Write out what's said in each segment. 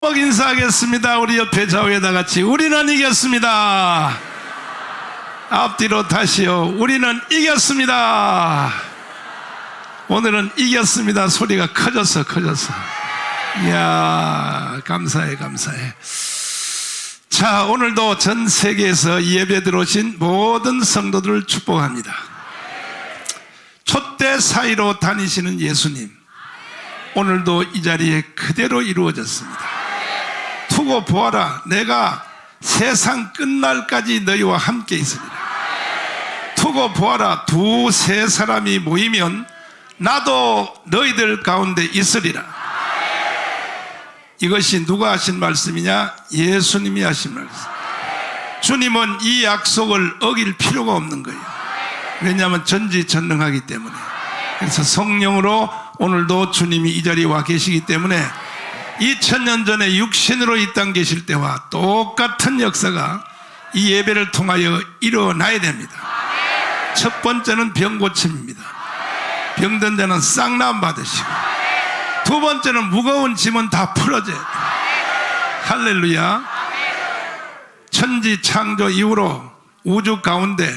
인사하겠습니다. 우리 옆에 좌우에다 같이 우리는 이겼습니다. 앞뒤로 다시요. 우리는 이겼습니다. 오늘은 이겼습니다. 소리가 커졌어. 이야, 감사해. 자, 오늘도 전 세계에서 예배 들어오신 모든 성도들을 축복합니다. 촛대 사이로 다니시는 예수님, 오늘도 이 자리에 그대로 이루어졌습니다. 두고 보아라, 내가 세상 끝날까지 너희와 함께 있으리라. 두고 보아라, 두세 사람이 모이면 나도 너희들 가운데 있으리라. 이것이 누가 하신 말씀이냐? 예수님이 하신 말씀. 주님은 이 약속을 어길 필요가 없는 거예요. 왜냐하면 전지전능하기 때문에. 그래서 성령으로 오늘도 주님이 이 자리에 와 계시기 때문에 2000년 전에 육신으로 이 땅 계실 때와 똑같은 역사가 이 예배를 통하여 일어나야 됩니다. 첫 번째는 병 고침입니다. 병든 자는 쌍난 받으시고, 두 번째는 무거운 짐은 다 풀어져야 돼요. 할렐루야. 천지 창조 이후로 우주 가운데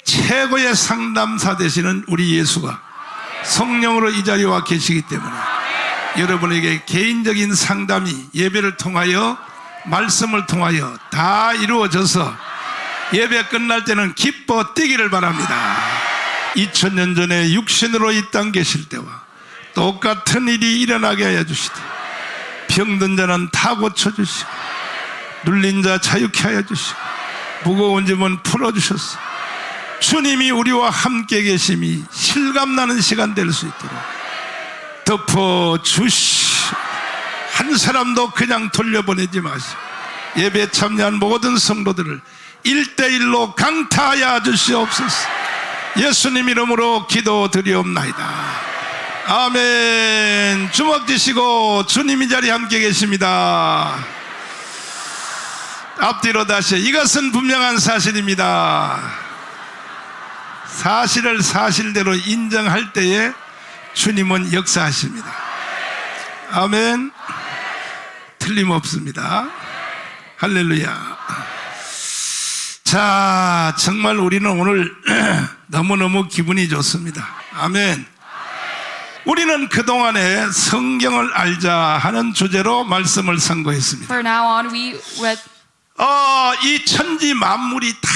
최고의 상담사 되시는 우리 예수가 성령으로 이 자리에 와 계시기 때문에 여러분에게 개인적인 상담이 예배를 통하여, 말씀을 통하여 다 이루어져서 예배 끝날 때는 기뻐 뛰기를 바랍니다. 2000년 전에 육신으로 이 땅 계실 때와 똑같은 일이 일어나게 하여 주시되, 병든 자는 다 고쳐주시고, 눌린 자 자유케 하여 주시고, 무거운 짐은 풀어주셨어. 주님이 우리와 함께 계심이 실감나는 시간 될 수 있도록 덮어주시오. 한 사람도 그냥 돌려보내지 마시고 예배에 참여한 모든 성도들을 1대1로 강타하여 주시옵소서. 예수님 이름으로 기도드리옵나이다. 아멘. 주먹 쥐시고 주님 이 자리에 함께 계십니다. 앞뒤로 다시. 이것은 분명한 사실입니다. 사실을 사실대로 인정할 때에 주님은 역사하십니다. 아멘. 틀림없습니다. 할렐루야. 자, 정말 우리는 오늘 너무너무 기분이 좋습니다. 아멘. 우리는 그동안에 성경을 알자 하는 주제로 말씀을 선고했습니다. For now on, we read. 이 천지 만물이 다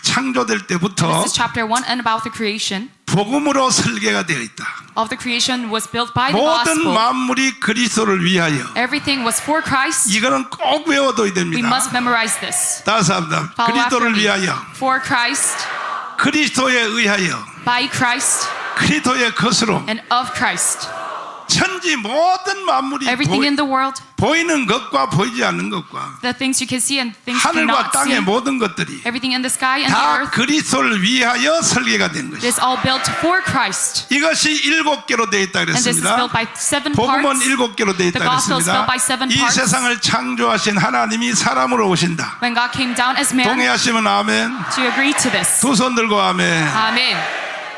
창조될 때부터 This is chapter 1 and about the creation. 복음으로 설계가 되어 있다. Of the creation was built by the 모든 gospel. 만물이 그리스도를 위하여. Everything was for Christ. 이거는 꼭 외워둬야 We 됩니다. must memorize this. 다시 합니다. Follow after 그리스도를 me. 위하여, For Christ, 그리스도에 의하여, by Christ, 그리스도의 것으로 and of Christ. 천지 모든 만물이 Everything in the world, 보이는 것과 보이지 않는 것과 the things you can see and things you 하늘과 cannot see, 땅의 모든 것들이 everything in the sky and the 다 earth, 그리스도를 위하여 설계가 된 it 것이다. is all built for Christ. 이것이 7개로 되어 있다 And this is 그랬습니다. built by 7 복음은 parts. 7개로 되어 있다 The gospel is 그랬습니다. built by 7 이 parts. 세상을 창조하신 하나님이 사람으로 오신다. When God came down as man, 동의하시면 아멘. to agree to this. 두 손 들고 아멘. Amen.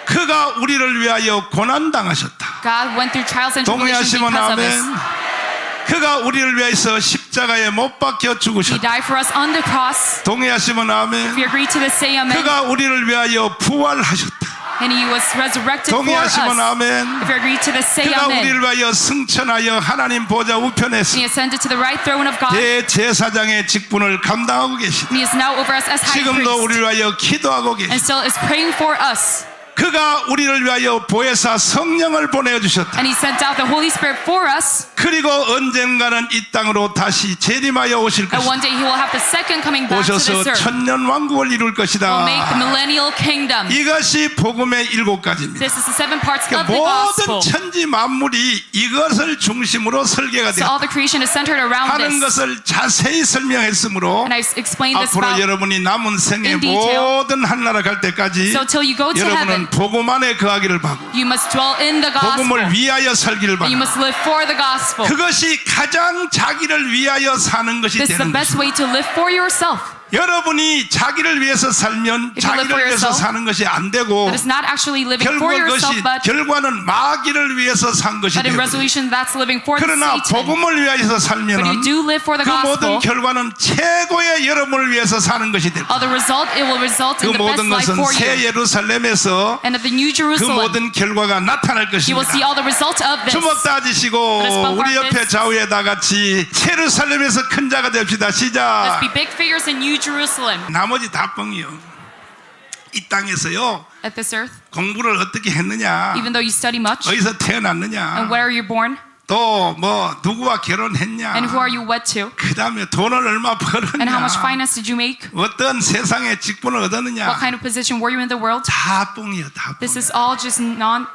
그가 우리를 위하여 고난당하셨다. God went through trials and tribulations 동의하시면 because of us. 아멘. 그가 우리를 위해서 십자가에 못 박혀 He 죽으셨다. died for us on the cross. 동의하시면 If 아멘. you agree to this, say amen. 그가 우리를 위하여 부활하셨다. And he was resurrected for us. 동의하시면 아멘. If you agree to this, say 그가 우리를 amen. 위하여 승천하여 하나님 보좌 우편에서 And he ascended to the right throne of God. 대제사장의 직분을 감당하고 계시다. And he is now over us as high 지금도 priest. 우리를 위하여 기도하고 And 계시다. still is praying for us. 그가 우리를 위하여 보혜사 성령을 보내주셨다. And he sent out the Holy Spirit for us. 그리고 언젠가는 이 땅으로 다시 재림하여 오실 And one 것이다. day he will have the second coming back to 오셔서 this earth. 천년 왕국을 이룰 Will 것이다. make the millennial kingdom. 이것이 복음의 7가지입니다. This is the 7 parts of the 모든 gospel. 천지 만물이 이것을 중심으로 설계가 So all 되었다 the creation is centered around 하는 this. 것을 자세히 설명했으므로 And I explained this 앞으로 about. 여러분이 남은 생애 in detail. 모든 한나라 갈 때까지 So till you go to 여러분은 heaven, 복음 안에 거하기를 바고 you must dwell in the gospel. 복음을 위하여 살기를 And you 바라. must live for the gospel. 그것이 가장 자기를 위하여 사는 것이 This is the 되는 best 것입니다. way to live for yourself. 여러분이 자기를 위해서 살면 If you live 자기를 for 위해서 yourself, 사는 것이 안 되고 That is not actually living 결국 for 그것이 yourself, but 결과는 마귀를 위해서 산 것이 in 되고 resolution that's living for 그러나 Satan. 복음을 위해서 But 살면은 you do live for the 그 모든 gospel. 결과는 최고의 여러분을 위해서 사는 것이 될 거예요. The result, it will result 그 in the best 모든 life 것은 for 새 you. 예루살렘에서 And at the New 그 Jerusalem, 모든 결과가 나타날 you will see 것입니다. all the results of this. 주먹 다지시고 Let us bump 우리 our 옆에 fists. 좌우에 다 같이 예루살렘에서 큰 자가 됩시다. Let's 시작. be big figures in New Jerusalem. 나머지 다 뻥이요. 이 땅에서요 At this earth, 공부를 어떻게 했느냐, even though you study much, 어디서 태어났느냐, and where are you born, 또 뭐 누구와 결혼했냐, and who are you wed to, 그 다음에 돈을 얼마 and how much 벌었냐, finance did you make, 어떤 세상의 직분을 얻었느냐, what kind of position were you in the world. 다 뻥이요. 다 This 뻥. is all just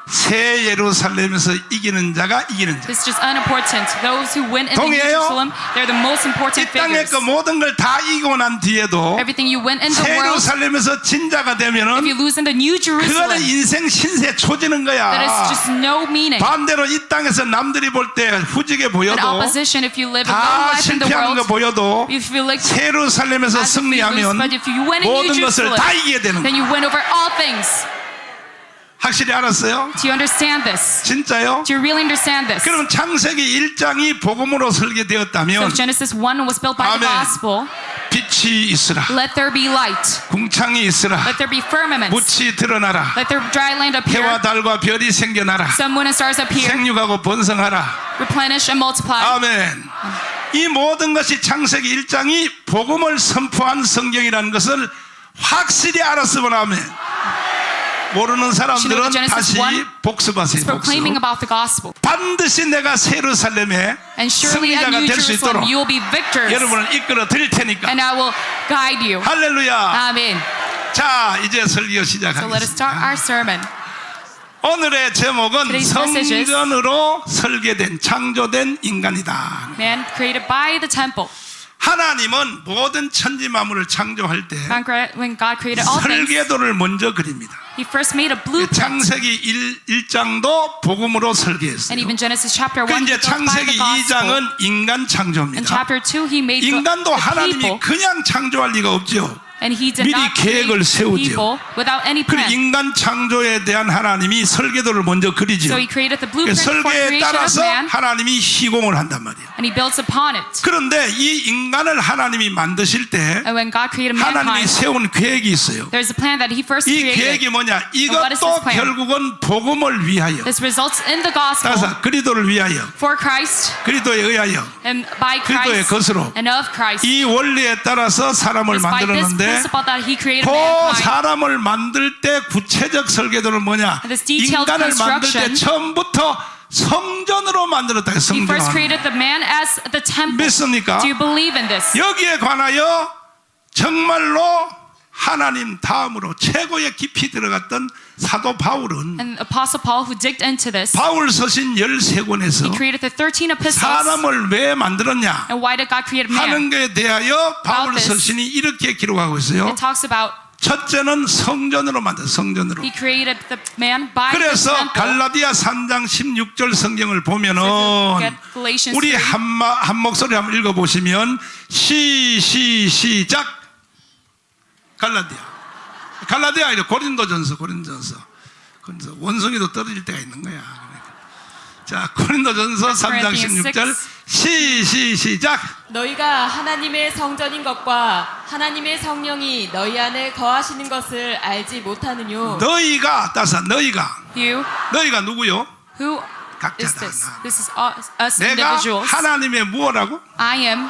새 예루살렘에서 이기는 자가 이기는 자. It's just unimportant. Those who win in the New 동의해요? Jerusalem, they're the most important 이 땅의 figures. 그 모든 걸 다 이기고 난 뒤에도 Everything you win in the 새 world, 예루살렘에서 진자가 if 되면은 you lose in the New 그거는 Jerusalem, 인생 신세 초지는 that is 거야. just no meaning. 반대로 이 땅에서 남들이 볼 때 후지게 In 보여도 opposition, if you live a low 다 life in the 실패하는 거 world, 보여도 if you like 새 예루살렘에서 as if you lose, 승리하면 but if you win in New 모든 것을 Jerusalem, 다 이기게 되는 then 거야. you win over all things. 확실히 알았어요? Do you understand this? 진짜요? Do you really understand this? 그러면 창세기 1장이 복음으로 So 설계되었다면 if Genesis 1 was built by the 아멘. gospel, 빛이 있으라, let there be light, 궁창이 있으라, let there be firmaments, 묻이 드러나라, let there dry land appear, 해와 달과 별이 생겨나라, sun, moon, and stars appear, 생육하고 번성하라. replenish and multiply. 아멘. 이 모든 것이 창세기 1장이 복음을 선포한 성경이라는 것을 확실히 알았으면 아멘. 모르는 사람들은 다시 복습하세요. 복습. Proclaiming about the gospel. 반드시 내가 새 예루살렘의 And surely at 승리자가 New 될 수 Jerusalem 있도록 you will be victors, 여러분을 이끌어 드릴 테니까. and I will guide you. 할렐루야. Amen. 자, 이제 설교 So let us start 시작하겠습니다. our sermon. 오늘의 제목은 Today's message is 성전으로 설계된 창조된 인간이다. Man created by the temple. 하나님은 모든 천지 만물을 창조할 때 When God created all things, 설계도를 먼저 그립니다. He first made a blueprint. 창세기 1장도 복음으로 And 설계했어요. even Genesis chapter 1 그 he 이제 built by the 창세기 gospel. 2장은 인간 In 창조입니다. chapter 2 he made 인간도 the 하나님이 people, 그냥 창조할 리가 없죠. and he did 미리 not create 계획을 세우지요. people without any 그리고 plan. 인간 창조에 대한 하나님이 설계도를 먼저 그리죠. So he created the blueprint for 설계에 creation of 따라서 man, 하나님이 시공을 한단 말이에요. and he builds upon it. 그런데 이 인간을 하나님이 만드실 때 And when God created 하나님이 mankind, 세운 계획이 있어요. there's a plan that he first 이 created. 계획이 뭐냐? what is 이것도 his plan? 결국은 복음을 위하여, This results in the gospel 따라서 그리스도를 위하여, for Christ 그리스도에 의하여, and by 그리스도의 Christ 것으로 and of Christ. 이 원리에 따라서 사람을 It's by this 만들었는데 principle that he created 그 mankind. 사람을 만들 때 구체적 설계도는 뭐냐? And this detailed 인간을 만들 때 construction, 처음부터 성전으로 만들었다. He 성전. first created the man as the temple. 믿습니까? Do you believe in this? 여기에 관하여 정말로 하나님 다음으로 최고의 깊이 들어갔던 사도 바울은 And Apostle Paul, who digged into this, 바울 서신 13권에서 he created the 13 epistles. 사람을 왜 만들었냐 And why did God create man? 하는 것에 대하여 바울 this. 서신이 이렇게 기록하고 있어요. It talks about 첫째는 성전으로 만든 성전으로. he created the man by the 그래서 temple. 갈라디아 3장 16절 성경을 보면은 Get Galatians 우리 3. 한 목소리 한번 읽어보시면 시작. 갈라디아 아니라 고린도전서 원숭이도 떨어질 때가 있는 거야. 자, 고린도전서 3장 16절 시작. 너희가 하나님의 성전인 것과 하나님의 성령이 너희 안에 거하시는 것을 알지 못하느뇨. 너희가 따서 너희가 누구요? Who 각자 is 다 this? 하나. This is us 내가 individuals. 하나님의 무엇라고? I am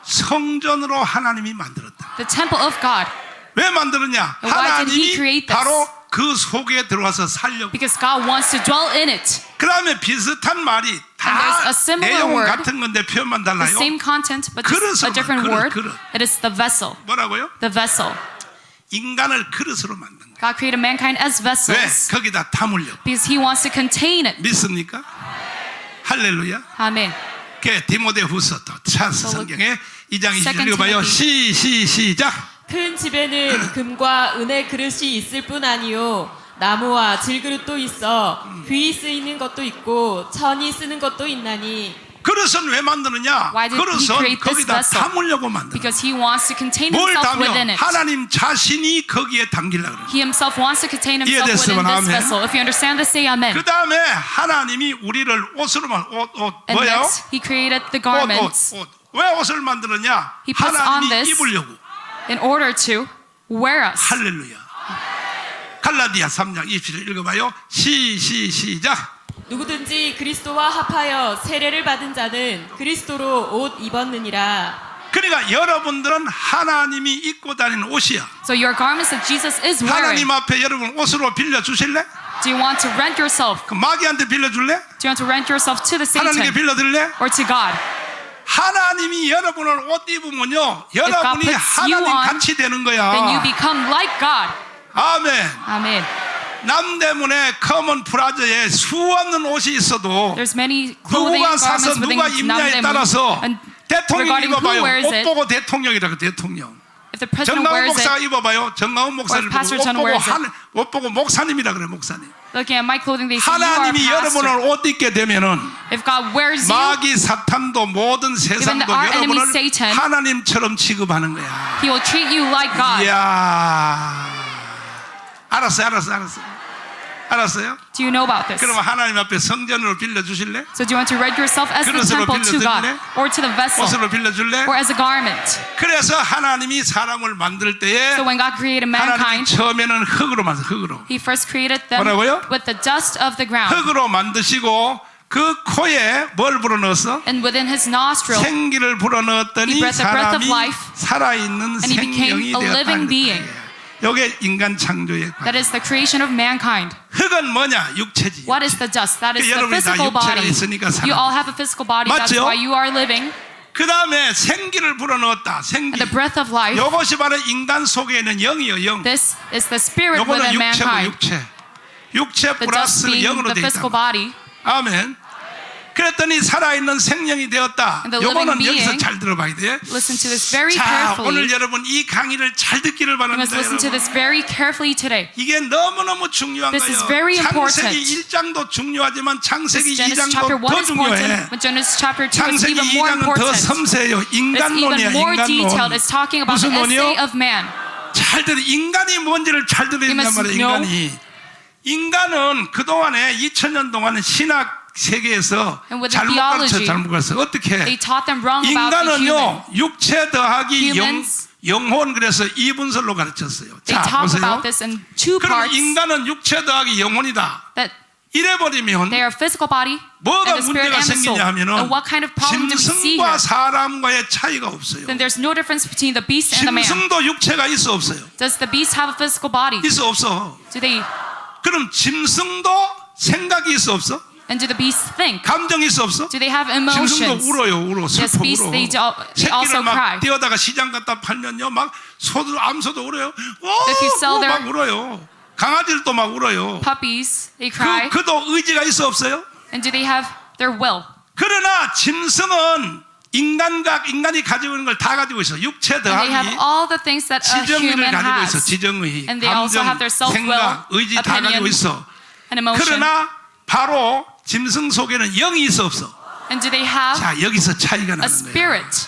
성전으로 하나님이 만들었다. the temple of God. 왜 만들었냐? And why did he 하나님이 create this? 바로 그 속에 들어와서 살려고. Because God wants to dwell in it. 그 다음에 비슷한 말이 And 다 there's a similar 내용은 word, 같은 건데 표현만 The 달라요. same content, but 그릇으로 just a different 그릇, word. 그릇. It is the vessel. 뭐라고요? The vessel. 인간을 그릇으로 만든 거예요. God created mankind as 왜? vessels 거기다 담으려고. because He wants to contain it. 믿습니까? 할렐루야. Amen. 그 디모데후서 또 찬스 So 성경에 2장 20절 Second 읽어봐요. Timothy. 시작. 큰 집에는 금과 은의 그릇이 있을 뿐 아니요 나무와 질그릇도 있어 귀히 쓰이는 것도 있고 천이 쓰는 것도 있나니 그릇은 왜 만드느냐? Why did he 그릇은 create this 거기다 vessel? 담으려고 만드는 거예요. Because he wants to contain 뭘 himself within 담여? it. 하나님 자신이 거기에 담기려고 그래요. He himself wants to contain himself within 이해됐으면 this 아멘. vessel. If you understand this, say amen. 그 다음에 하나님이 우리를 옷으로만 옷 And 뭐예요? next, he created the garments 옷. 왜 옷을 만드느냐? He puts on 하나님이 this. 입으려고. in order to wear us. 할렐루야. 갈라디아 3장 27절 읽어봐요. 시작. 누구든지 그리스도와 합하여 세례를 받은 자는 그리스도로 옷 입었느니라. 그러니까 여러분들은 하나님이 입고 다니는 옷이야. So your garments that Jesus is wearing, 하나님 앞에 여러분 옷으로 빌려 주실래? do you want to rent yourself? 그 마귀한테 빌려 줄래? Do you want to rent yourself to the 하나님께 Satan 빌려 드릴래? or to God? 하나님이 여러분을 옷 입으면요, 여러분이 puts you 하나님 on, 같이 되는 Then you 거야. become like God. 아멘. Amen. 남대문에 커먼 프라자에 수없는 옷이 있어도 There's many clothing 누가 사서 garments within 누가 입냐에 Namdaemun. 따라서 And 대통령 regarding who 입어봐요. wears 옷 it, 보고 대통령이라고 대통령. if the president 정강훈 wears 목사가 it, 입어봐요. 정강훈 목사를 Or Pastor 보고 John wears it. 옷 보고 목사님이라 그래 목사님. looking at my clothing, they say you are a 하나님이 pastor. 여러분을 옷 입게 되면은 If God wears you, 마귀 사탄도 모든 세상도 our enemy 여러분을 Satan, 하나님처럼 취급하는 거야. He will treat you like God. 이야, 알았어요? Do you know about this? 그럼 하나님 앞에 성전으로 빌려 주실래? So do you want to rent yourself as the 그릇으로 temple to God 빌려드릴래? or to the vessel 옷으로 빌려 줄래? or as a garment? 그래서 하나님이 사람을 만들 때에 So when God created 하나님이 mankind, 처음에는 흙으로 만들 흙으로 He first created them 뭐라고요? with the dust of the ground. 흙으로 만드시고 그 코에 뭘 불어넣었어? And within His nostril, 생기를 불어넣었더니 He breathed the breath of 사람이 life, 살아있는 and he became 생명이 a living 되었다는 being. 거예요. 이게 인간 창조의 that is the creation of mankind. 흙은 뭐냐? 육체지. What is the dust? That is the 여러분이 다 physical 육체가 body. 있으니까 You all 살아. have a physical body. That's 맞죠? why you are living. 그 다음에 생기를 불어넣었다. 생기. And the breath of life. 이것이 바로 인간 속에 있는 영이요, 영. This is the spirit 요거는 within 육체고 mankind. 육체 The 플러스 dust being 영으로 the 되어 physical 있다. body. 아멘. 그랬더니 살아있는 생명이 되었다. And the 요거는 living 여기서 being, 잘 들어봐야 돼. Listen to this very 자, carefully. 오늘 여러분 이 강의를 잘 듣기를 You must 바랍니다. listen to 여러분. this very carefully today. 이게 너무너무 중요한 This is 거예요. very important. 창세기 1장도 중요하지만 창세기 This Genesis 2장도 chapter 1 더 is important, 중요해. but Genesis chapter 2 is 창세기 even more 2장은 더 important. 섬세해요. It's 인간론이야, even more detailed. 인간론. It's talking about 무슨 the essay 논이요? of man. 잘 들어. 인간이 뭔지를 잘 들어야 You 된단 must 말이에요. know. 인간은 그동안에 2000년 동안은 신학 세계에서 And with the 잘못 가르쳐 theology, 잘못 가르쳐. 어떻게 They taught them wrong about the human. 인간은요 육체 더하기 Humans, 영혼 그래서 이분설로 가르쳤어요. They 자 talk 보세요. about this in two 그럼 parts. 인간은 육체 더하기 영혼이다. That 이래버리면 they are physical body 뭐가 and the spirit 문제가 and the soul. 생기냐 하면은 And what kind of problem do we see 짐승과 here? 사람과의 차이가 없어요. Then there's no difference between the beast and the man. 짐승도 육체가 있어 없어요? Does the beast have a physical body? 있어 없어? Do they 그럼 짐승도 생각이 있어 없어? and do the beasts think? 감정이 있어 없어? Do they have 짐승도 emotions? 울어 Yes, 슬퍼 beasts 울어. they also 새끼를 막 cry. 떼어다가 시장 갖다 팔면요 막 소도 암소도 울어요. If you sell 막 their- 울어요. 강아지들도 막 울어요. Puppies, they cry. 그도 의지가 있어 없어요? And do they have their will? 그러나 짐승은 인간이 가지고 있는 걸 다 가지고 있어. 육체 And they have 더하기 all the things that a 지정의를 human 가지고 있어. has. 지정의, And they also 감정, have their self-will, 생각, 의지 다 가지고 opinion, 있어. and emotion. 그러나 바로 짐승 속에는 영이 있어 없어? And do they have 자 여기서 차이가 a 나는 거예요. spirit?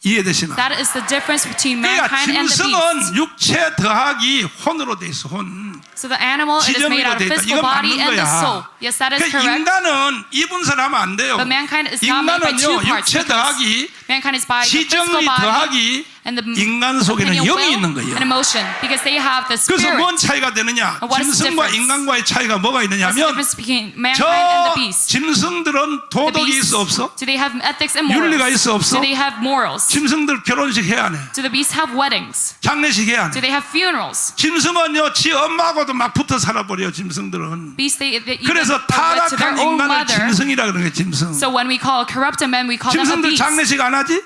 이해되시나? That is the difference between 그러니까 mankind and the beast. 짐승은 육체 더하기 혼으로 돼 있어. 혼. So the animal it is made 지정의로 out of 돼 있다. physical 이건 body 맞는 and the soul. 거야. Yes, that is 그 correct. 인간은 이분설하면 안 돼요. But mankind is not made by two 인간은요 parts. 육체 Because 더하기 mankind is by the physical 지정의 body 더하기 and the 인간 속에는 opinion, 영이 will, 있는 거예요. and emotion. Because they have the 그래서 spirit. 뭔 차이가 되느냐? And what is the 짐승과 difference? 인간과의 차이가 뭐가 What's the 있느냐면 difference between mankind and the 저 beast? 짐승들은 The 도덕이 beasts, 있어 없어? do they have ethics and 윤리가 morals? 있어 없어? Do they have morals? 짐승들 결혼식 해야 안 해? Do the beasts have weddings? 장례식 해야 안 Do 해? they have funerals? 짐승은요 지 엄마하고도 막 붙어 살아버려. 짐승들은. Beasts, they even 그래서 are wed to their 타락한 own 인간을 mother. 짐승이라 그러는 거예요. 짐승. So when we call corrupt a man, we call them a 짐승들 beast. 장례식 안 하지?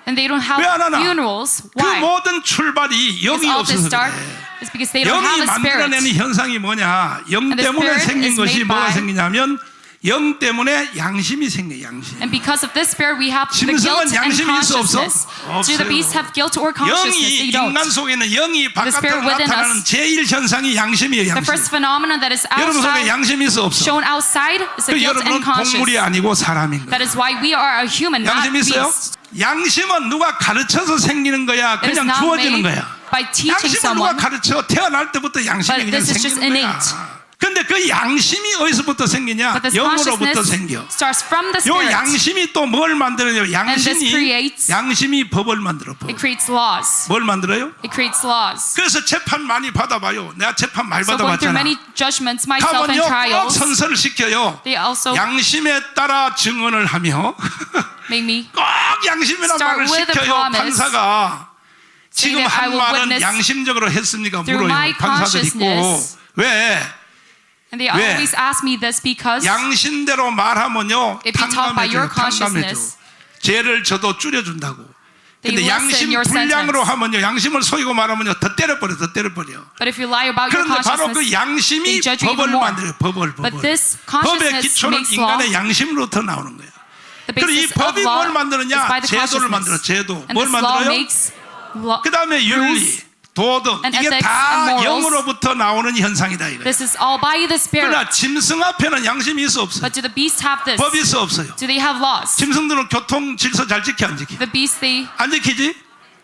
And they don't have 왜 안 하나? funerals. 그 Why? 모든 출발이 Because 영이 all this 없어서 start 그래. is because they don't have 영이 a spirit. 만들어내는 현상이 뭐냐? 영 And the 때문에 spirit 생긴 is 것이 made 뭐가 by- 생기냐면 영 때문에 양심이 생겨요. 양심. And because of this spirit, we have the 짐승은 guilt and 양심이 있어, 없어? consciousness. Do the 없어요. beasts have guilt or consciousness? 영이 They don't. 인간 속에는 영이 바깥으로 spirit within 나타나는 us. 제1 현상이 양심이에요. The 양심. first phenomenon that is 여러분 속에 outside, 양심이 있어 없어? shown outside, is the 그 guilt 여러분은 and conscience. 동물이 아니고 사람인 거예요. That is why we are a human, not 양심이 있어요? beast. 양심은 누가 가르쳐서 생기는 거야? It is 그냥 not 주어지는 made 거야. by teaching 양심은 누가 someone. 가르쳐? 태어날 때부터 양심이 But 그냥 this is just 생기는 거야. innate. 근데 그 양심이 어디서부터 생기냐? But this 영으로부터 consciousness 생겨. starts from the 요 spirit. 양심이 또 뭘 만들어요? this 양심이 creates- 양심이 법을 만들어. 법. It creates laws. 뭘 만들어요? It creates laws. 그래서 재판 많이 받아봐요. 내가 재판 많이 So going through 받아봤잖아. many judgments myself and 가면요 꼭 trials, 선서를 시켜요. they also 양심에 따라 증언을 하며 make me 꼭 양심이란 Start 말을 with a 시켜요. promise, 판사가 지금 that I 한 will 말은 witness 양심적으로 했습니까? through 물어요. my 판사들 있고. consciousness. 왜? and they 왜? always ask me this because 양심대로 말하면요 If you talk by your 탕감해줘. consciousness, 죄를 저도 줄여준다고. they 근데 lessen 양심 your 불량으로 sentence. 하면요 양심을 속이고 말하면요 더 때려버려. But if you lie about your 그런데 바로 그 consciousness, 양심이 they judge you 법을 even more. 만들어요. 법을. But this 법의 consciousness 기초는 makes law. 인간의 양심으로부터 나오는 거예요. The 그리고 이 basis of 법이 law 뭘 is 만드느냐? by the 제도를 만들어. consciousness. 제도. And 뭘 this law 만들어요? makes law, 그 다음에 윤리, 도덕. and 이게 ethics 다 and morals. 영으로부터 나오는 현상이다 이거예요. This is all by the spirit. 그러나 짐승 앞에는 양심이 있어 없어요? But do the beasts have this? 법이 있어 없어요? Do they have laws? 짐승들은 교통 질서 잘 지켜 안 지켜? The beasts, they 안 지키지?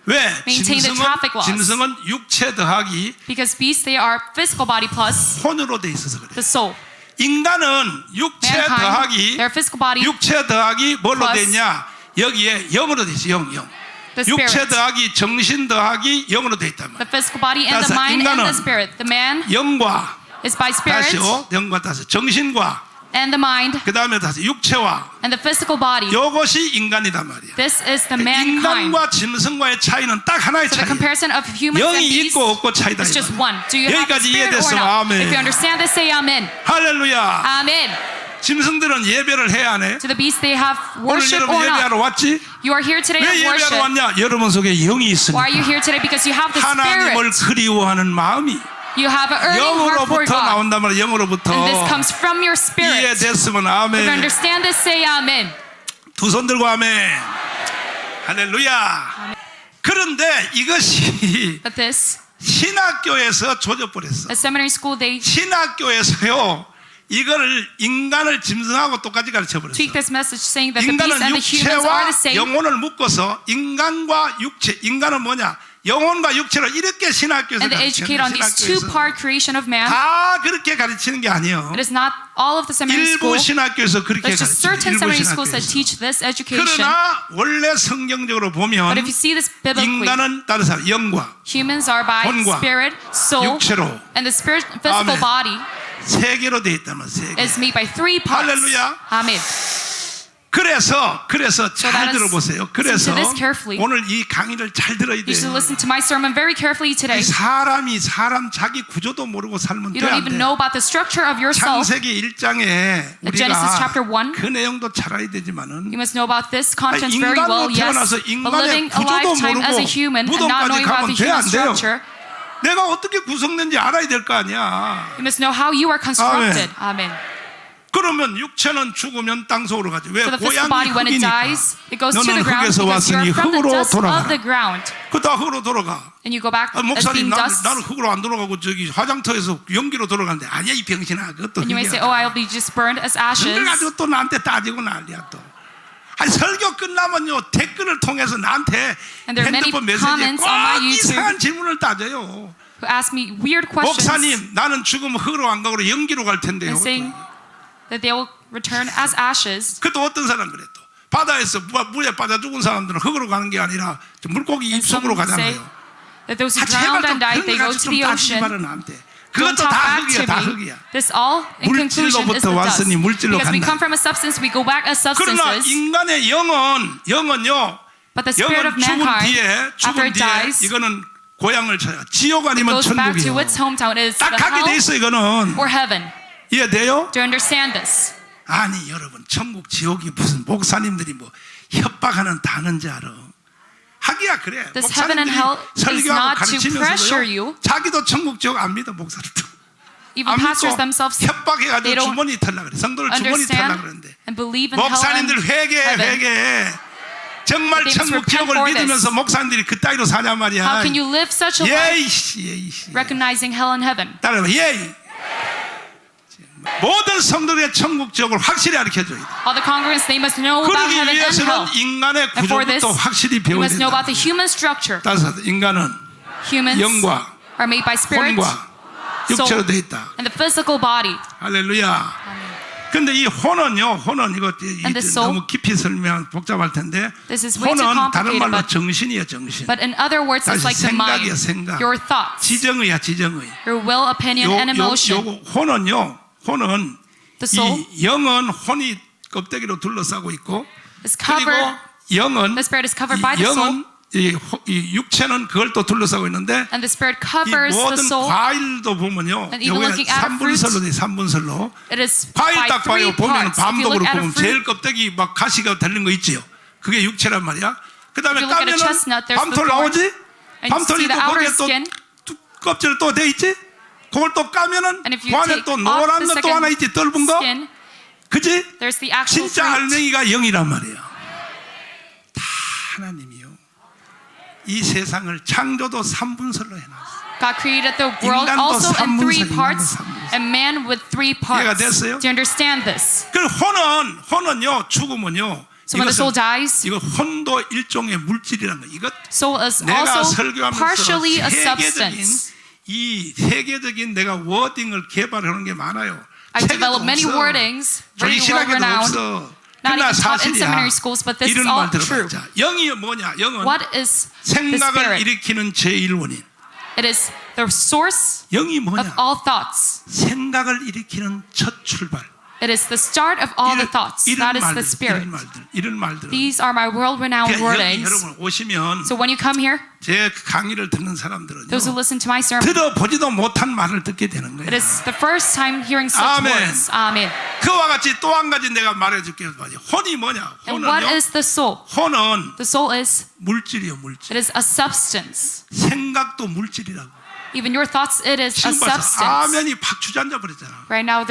왜? Maintain the traffic laws. 짐승은 육체 더하기 because beasts they are physical body plus 혼으로 돼 있어서 그래. the soul. 인간은 육체 Mankind, 더하기 their physical body, 육체 더하기 뭘로 plus 돼 있냐? 여기에 영으로 돼 있어. 영. the 육체 spirit. 더하기 정신 더하기 영으로 돼 있단 The 말이야. physical body and the 따라서 mind and 인간은 the spirit. The man 영과 is by spirit 다시요. 영과 다시 정신과 and the mind 그 다음에 다시 육체와 and the physical body. 이것이 인간이단 말이야. This is the mankind. 인간과 짐승과의 차이는 딱 하나의 So the 차이. comparison of humans and 영이 beasts 있고 없고 차이다. is just 이거야. one. Do you have the 여기까지 spirit or 이해됐으면 not? 아멘. If you understand this, say amen. 할렐루야. Amen. 짐승들은 예배를 해야 하네. To the beasts, they have 오늘 worship 여러분 or 예배하러 not. 왔지? You are here today 왜 to 예배하러 worship. 왔냐? 여러분 속에 영이 있으니까. Why are you here today? Because you have the 하나님을 spirit. 그리워하는 마음이 You have an earning heart for 영으로부터 God. 나온단 말이야. 영으로부터. And this comes from your spirit. 이해됐으면 If you 아멘. understand this, say amen. 두 손 들고 아멘. 할렐루야. 그런데 이것이 But this, 신학교에서 조져버렸어. at seminary school, they 신학교에서요 이거를 인간을 짐승하고 똑같이 가르쳐버렸어. tweak this message saying that the beasts 인간은 and the humans are the 육체와 same. 영혼을 묶어서 인간과 육체, 인간은 뭐냐? 영혼과 육체를 이렇게 신학교에서 And they educate on these two-part creation of man. 다 그렇게 가르치는 게 아니에요. It is not all of the seminary 일부 school. 신학교에서 그렇게 There's just 가르쳐요. certain 일부 seminary schools that 신학교에서. teach this education. 그러나 원래 성경적으로 보면 But if you see this biblically, 인간은 다른 사람, 영과 humans are by 혼과 spirit, soul, 육체로 and the spirit, physical 아멘. body 세 개로 되어 있다면 세 개. is made by three parts. 할렐루야. Amen. 그래서 잘 that is- 들어보세요. listen 그래서 to this carefully. 오늘 이 강의를 잘 들어야 You should 돼요. listen to my sermon very carefully today. 사람이 사람 자기 구조도 모르고 살면 You don't 돼안 even 돼. know about the structure of yourself. 창세기 1장에 Genesis 우리가 chapter 1. 그 내용도 잘 알아야 되지만은 You must know about this contents very 인간으로 well, yes. 태어나서 But 인간의 living a 구조도 lifetime as a 모르고 human and not 무덤까지 knowing about 가면 the 돼 human 안 돼요? structure, 내가 어떻게 구성된지 알아야 될 거 아니야. you must know how you are constructed. Amen. 그러면 육체는 죽으면 땅 속으로 가지. 왜? So the physical 고향이 body, when it 흙이니까. dies, it goes to 너는 the ground 흙에서 because you 왔으니 are from the 흙으로 dust of 돌아가라. the ground. 그다 흙으로 돌아가. And you go back as 목사님 being 나는 dust. 흙으로 안 돌아가고 저기 화장터에서 연기로 돌아가는데 아니야 이 병신아 그것도 And you may say, 흙이야. oh, I'll be just burned as ashes. 그걸 가지고 또 나한테 따지고 난리야 또. 아니 설교 끝나면요 댓글을 통해서 나한테 And there are many 핸드폰 메시지에 comments on my 꼭 YouTube. 이상한 질문을 따져요. Who ask me weird questions 목사님 나는 죽으면 흙으로 안 가고 연기로 갈 텐데요. and saying that they will return as ashes. 그또 어떤 사람 그래 또 바다에서 물에 빠져 죽은 사람들은 흙으로 가는 게 아니라 저 물고기 And some 입속으로 say 가잖아요. that those who 아 제발 drowned 좀 and died, 그런 they 거 go 가지고 to 좀 the 따지지 ocean. 말아 나한테. Don't 그것도 talk 다 back 흙이야 to 다 me. 흙이야. This all, in conclusion, is 물질로부터 the dust. 왔으니 물질로 Because we 간다. come from a substance, we go back as 그러나 substances. 인간의 영은요 But the spirit 영은 of mankind, 죽은 after it 뒤에 dies, 이거는 고향을 찾아 지옥 아니면 goes back to 천국이요. its hometown. It is the 딱 하게 돼 hell 있어 이거는. or heaven. 이해돼요? Do you understand this? 아니 여러분 천국 지옥이 무슨 목사님들이 뭐 협박하는 다는지 알아. 하기야 그래. This heaven and hell is 설교하고 not to pressure 가르치면서도요. you. 자기도 천국 지옥 안 믿어 목사들도. Even 안 믿고 pastors themselves, they 협박해가지고 don't 주머니 털라 그래. 성도를 주머니 털라 understand 그러는데 and believe in hell and 목사님들 회개해 heaven. 회개해. 정말 They must 천국 repent 지옥을 for 믿으면서 this. 목사님들이 그따위로 사냐 말이야. How can you live such a life 예이씨. recognizing hell and heaven? 따라해봐. 예이. 모든 성도들의 천국 지옥을 확실히 가르쳐줘야 돼. All the congregants, they must know about 그러기 heaven and hell. 위해서는 인간의 And for this, 구조부터 확실히 you 배워야 must know about 된다. the human structure. 따라서 인간은 Humans 영과 are made by spirit, 혼과 육체로 되어 있다. and the physical body. 할렐루야. 근데 이 혼은요, 혼은 이거 And the soul? 너무 깊이 설명하면 복잡할 텐데, This is way too 혼은 다른 complicated, 말로 but- 정신이에요, 정신. But in other words, it's 다시 like the mind, 생각이야, 생각. your thoughts, 지정의야, 지정의. your will, opinion, and emotion. 혼은 The soul 이 영은 혼이 껍데기로 둘러싸고 있고, is 그리고 covered, 영은 the spirit is covered 이 by the soul, 영은 이 육체는 그걸 또 둘러싸고 있는데, and the spirit 이 covers the 모든 soul. 과일도 보면요, And even 요게 looking at 3분설로 돼, 3분설로. It is 과일 by 딱 three 봐요. 보면 parts. If 밤도 you look 그렇고 at a 보면 fruit, 제일 껍데기 막 가시가 달린 거 있지요. 그게 육체란 말이야. 그 다음에 If you look at a 까면은 chestnut, there's the 밤톨 thorn. 나오지? And you 밤톨이 see 또 the outer 거기에 또 skin. 껍질 또 돼 있지? 그걸 또 까면은 And if you 그 안에 take 또 off 노란 the 거 또 하나 있지, 떫은 거? skin, 그지? there's the actual 진짜 fruit. 알맹이가 영이란 말이에요. 다 하나님이요. 이 세상을 창조도 3분설로 해놨어요. God created the world 인간도 also in three 3분설, parts, 인간도 3분설. and man with three 이해가 parts. 됐어요? Do you understand this? 그 혼은요, 죽으면요. So when the soul 이것은 dies, 이거 혼도 일종의 물질이라는 거. 이것 soul is 내가 also 설교하면서 partially a 세계적인 substance. 이 세계적인 내가 워딩을 개발하는 게 많아요. I've 책에도 developed many 없어. wordings, 조직 very well 신학에도 renowned, 없어. not 그러나 even taught in 사실이야. seminary schools, but this is 이런 all 말 들어봐. true. 자, 영이 뭐냐? 영은 What is the 생각을 spirit? 일으키는 제1원인. It is the source 영이 of 뭐냐? all thoughts. 생각을 일으키는 첫 출발. It is the start of all the thoughts. That is the spirit. 이런 말들. These are my world-renowned wordings. 여러분 오시면 So when you come here, 제 강의를 듣는 사람들은요. those who listen to my sermon, 들어보지도 못한 말을 듣게 되는 it 거예요. is the first time hearing such Amen. words. Amen. 그와 같이 또 한 가지 내가 말해줄게요. 혼이 뭐냐? And what 혼은요. is the soul? 혼은 The soul is, 물질이요, 물질. it is a substance. 생각도 물질이라고. Even your thoughts, it is a 지금 봐서 substance. 아멘이 팍 주저앉아 버렸잖아. Right now,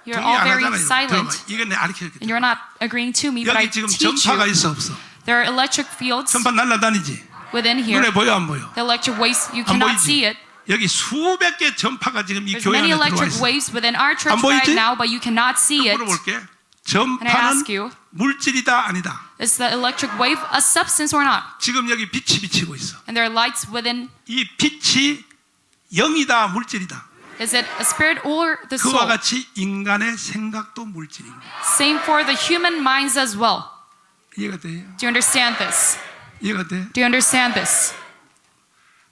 you're 동의 all 안 very 하잖아요. silent, 들어봐. 이건 내가 가르쳐줄게. and you're not agreeing to me, but I 여기 지금 teach 전파가 you. 있어 없어? There are electric fields 전파 날라다니지. within here. 눈에 보여 안 보여? The electric waves, you 안 cannot 보이지? see it. 여기 수백 개 전파가 지금 이 There's 교회 many 안에 들어와 electric 있어. waves within our church 안 보이지? right now, but you cannot see it. 물어볼게. I 전파는 ask you, 물질이다 아니다. is the electric wave a substance or not? 지금 여기 빛이 비치고 있어. And there are lights within. 이 빛이 영이다 물질이다. Is it a spirit or the 그와 soul? 같이 인간의 생각도 물질입니다. Same for the human minds as well. 이해가 돼요? Do you understand this? 이해가 돼? Do you understand this?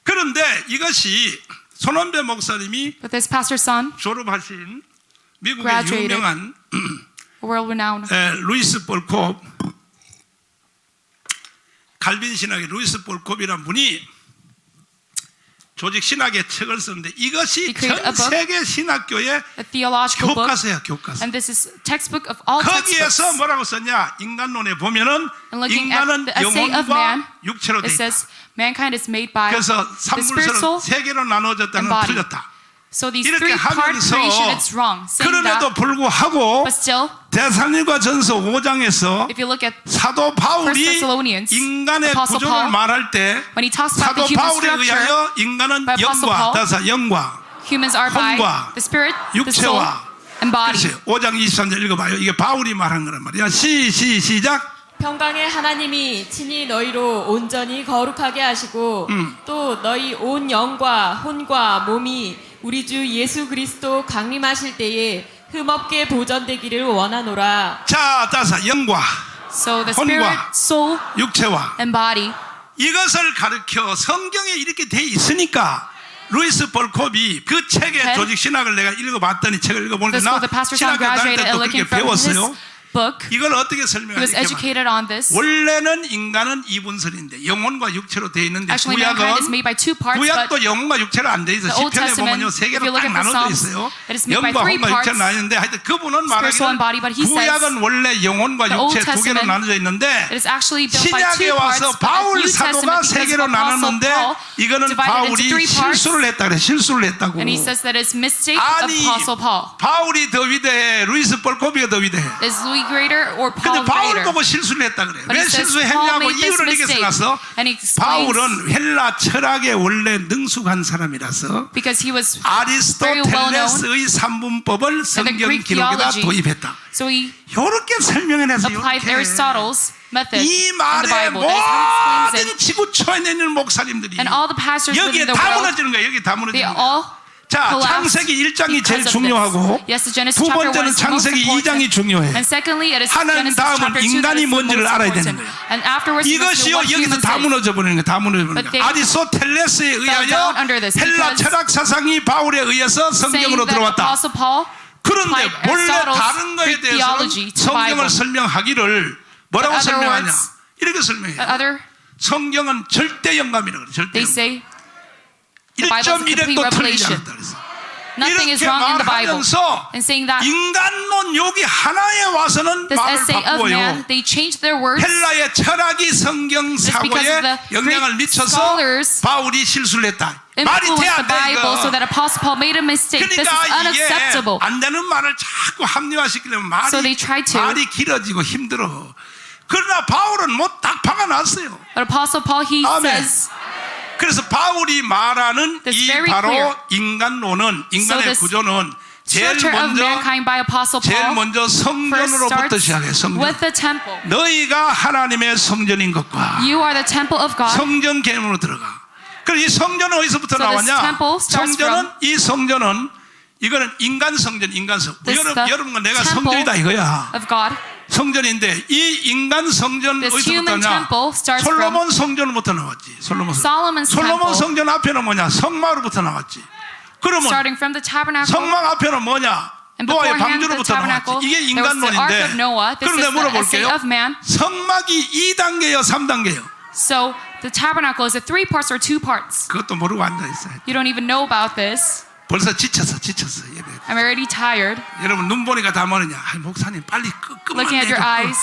그런데 이것이 손원배 목사님이 But this pastor's son, 졸업하신 미국의 Graduated. 유명한 world-renowned, 루이스 볼콥, 갈빈 신학의 루이스 볼콥이란 분이 조직 신학의 책을 썼는데 이것이 He created a 전 book. 세계 신학교의 a theological book, 교과서야, 교과서. and this is textbook of all 거기에서 textbooks. 뭐라고 썼냐? 인간론에 보면은 And looking at 인간은 the essay of 영혼과 man, 육체로 돼 it 있다. says mankind is made by 그래서 the spirit, soul, 삼물선은 세 개로 나눠졌다는 and 건 body. 틀렸다. So these 이렇게 three-part 하면서 creation, it's wrong. Saying 그럼에도 that, 불구하고 but still, 데살로니가 전서 5장에서 if you look at 사도 1 바울이 Thessalonians, 인간의 Apostle 구조를 Paul, 말할 때 when he talks about 사도 the human 바울에 structure, 의하여 인간은 by Apostle 영과 Paul, 다사 영과 humans are by 혼과 the spirit, the soul, 육체와 and body. 글쎄요 5장 23절 읽어봐요. 이게 바울이 말한 거란 말이야. 시작. 평강의 하나님이 친히 너희로 온전히 거룩하게 하시고 또 너희 온 영과 혼과 몸이 우리 주 예수 그리스도 강림하실 때에 흠없게 보존되기를 원하노라. 자, 다사 영과 So the 혼과 spirit, soul, 육체와 and body. 이것을 가르쳐 성경에 이렇게 돼 있으니까 루이스 볼콥이 그 책의 Okay. 조직 신학을 내가 읽어봤더니 책을 읽어보니까 This 나 book, the pastor's son 신학교 다닐 graduated 때도 and 그렇게 looking from his 배웠어요. book. 이걸 어떻게 He was 설명하냐? educated on this. 원래는 인간은 이분설인데 영혼과 육체로 되어 있는데 Actually, mankind is made by two parts, but 구약도 영혼과 육체로 안 돼 있어. the Old 시편에 Testament, 보면요 세 if you 개로 look 딱 at the 나눠져 Psalms, 있어요. it is made by 영과 three 혼과 육체로 parts, 나뉘는데 하여튼 그분은 spiritual and body, but he says 구약은 원래 영혼과 the Old 육체 두 개로 Testament, 나눠져 있는데 it is actually built by 신약에 two parts, 와서 but the 바울 New 사도가 Testament, 세 because 개로 of Apostle 나눴는데 Paul, 이거는 divided into 바울이 three parts, 실수를 했다 그래. 실수를 했다고. and he says that it's mistake of 아니 Apostle Paul. 바울이 더 위대해 루이스 폴코비가 더 위대해. Is Louis greater or 근데 Paul 바울 greater? 보고 실수를 했다 그래. But 왜 he says Paul 실수했냐고 made this 이유를 이렇게 mistake, 써놨어. and he explains 바울은 헬라 철학에 원래 능숙한 사람이라서 because he was very well known 아리스토텔레스의 삼분법을 성경 Greek 기록에다 theology. 도입했다. so he 이렇게 설명해내서 applied 이렇게 Aristotle's method 이 in the 말에 Bible. That is how he explains 모든 it. 지구촌에 있는 목사님들이 And all the pastors 여기에 within the 다 world, 무너지는 거예요. 여기 다 they 무너지는 거예요. all 자, collapse 창세기 1장이 제일 because of 중요하고 this. Yes, the Genesis 두 chapter 1 번째는 is the most 창세기 2장이 important. 중요해. And secondly, it is 하나님 Genesis 다음은 chapter 2 that 인간이 is the 뭔지를 most 알아야 되는 important. 거예요. And afterwards, you must 이것이요 know what 여기서 humans 다 is. 무너져 버리는 거예요. 다 무너져 버리는 But 거예요. they 아리스토텔레스에 fell 의하여 down under this 헬라 because 철학 사상이 바울에 의해서 saying 성경으로 that 들어왔다. Apostle Paul 그런데 applied 원래 Aristotle's 다른 거에 Greek 대해서는 theology to 성경을 Bible. 설명하기를 뭐라고 But other 설명하냐? words, 이렇게 설명해요. Other, 성경은 절대 영감이라고 그래요. 절대 they 영감. say the Bible is a complete 1.1핵도 틀리지 revelation. 않다 그래서. Nothing is 이렇게 wrong in the Bible. 말하면서 And saying that 인간론 여기 하나에 와서는 this 말을 essay of 바꾸어요. man, they changed their words. 헬라의 철학이 성경 Just because of 사고에 the 영향을 Greek 미쳐서 scholars 바울이 실수를 했다. 말이 influenced 돼야 돼 the Bible so 이거. that Apostle Paul made a mistake. This is 그러니까 이게 unacceptable. 안 되는 말을 자꾸 합리화시키려면 So they try to. 말이 길어지고 힘들어. 그러나 바울은 뭐 딱 박아놨어요. But Apostle Paul, he 아멘. says, 그래서 바울이 말하는 That's 이 very 바로 clear. 인간론은 인간의 this 구조는 제일 structure of 먼저 mankind by Apostle Paul first 성전으로부터 starts 시작해. 성전. with the temple. 너희가 하나님의 성전인 것과 You are the temple of God. 성전 개념으로 들어가. 그럼 이 성전은 어디서부터 So this 나왔냐? temple starts 성전은 이 성전은 이거는 인간 성전, 인간 성. This is the 여러분과 내가 temple 성전이다 이거야. of God. 성전인데 이 인간 성전 This 어디서부터 human 나냐? temple starts 솔로몬 성전부터 나왔지. 솔로몬 성전. Solomon's 솔로몬 temple, 성전 앞에는 뭐냐? 성막으로부터 나왔지. 그러면 starting from the tabernacle. 성막 앞에는 뭐냐? And 노아의 beforehand, the 방주로부터 나왔지. tabernacle, 이게 there was the ark 인간론인데. of Noah. This 그럼 is 내가 the essay 물어볼게요. of man. 성막이 2단계요, 3단계요? So the tabernacle is it 3 parts or 2 parts? 그것도 모르고 앉아 있어요. You don't even know about this. 벌써 지쳤어. 예배. I'm already tired. 여러분 눈 보니까 다 뭐느냐? 아이, 목사님 빨리 끄면 Looking at your eyes,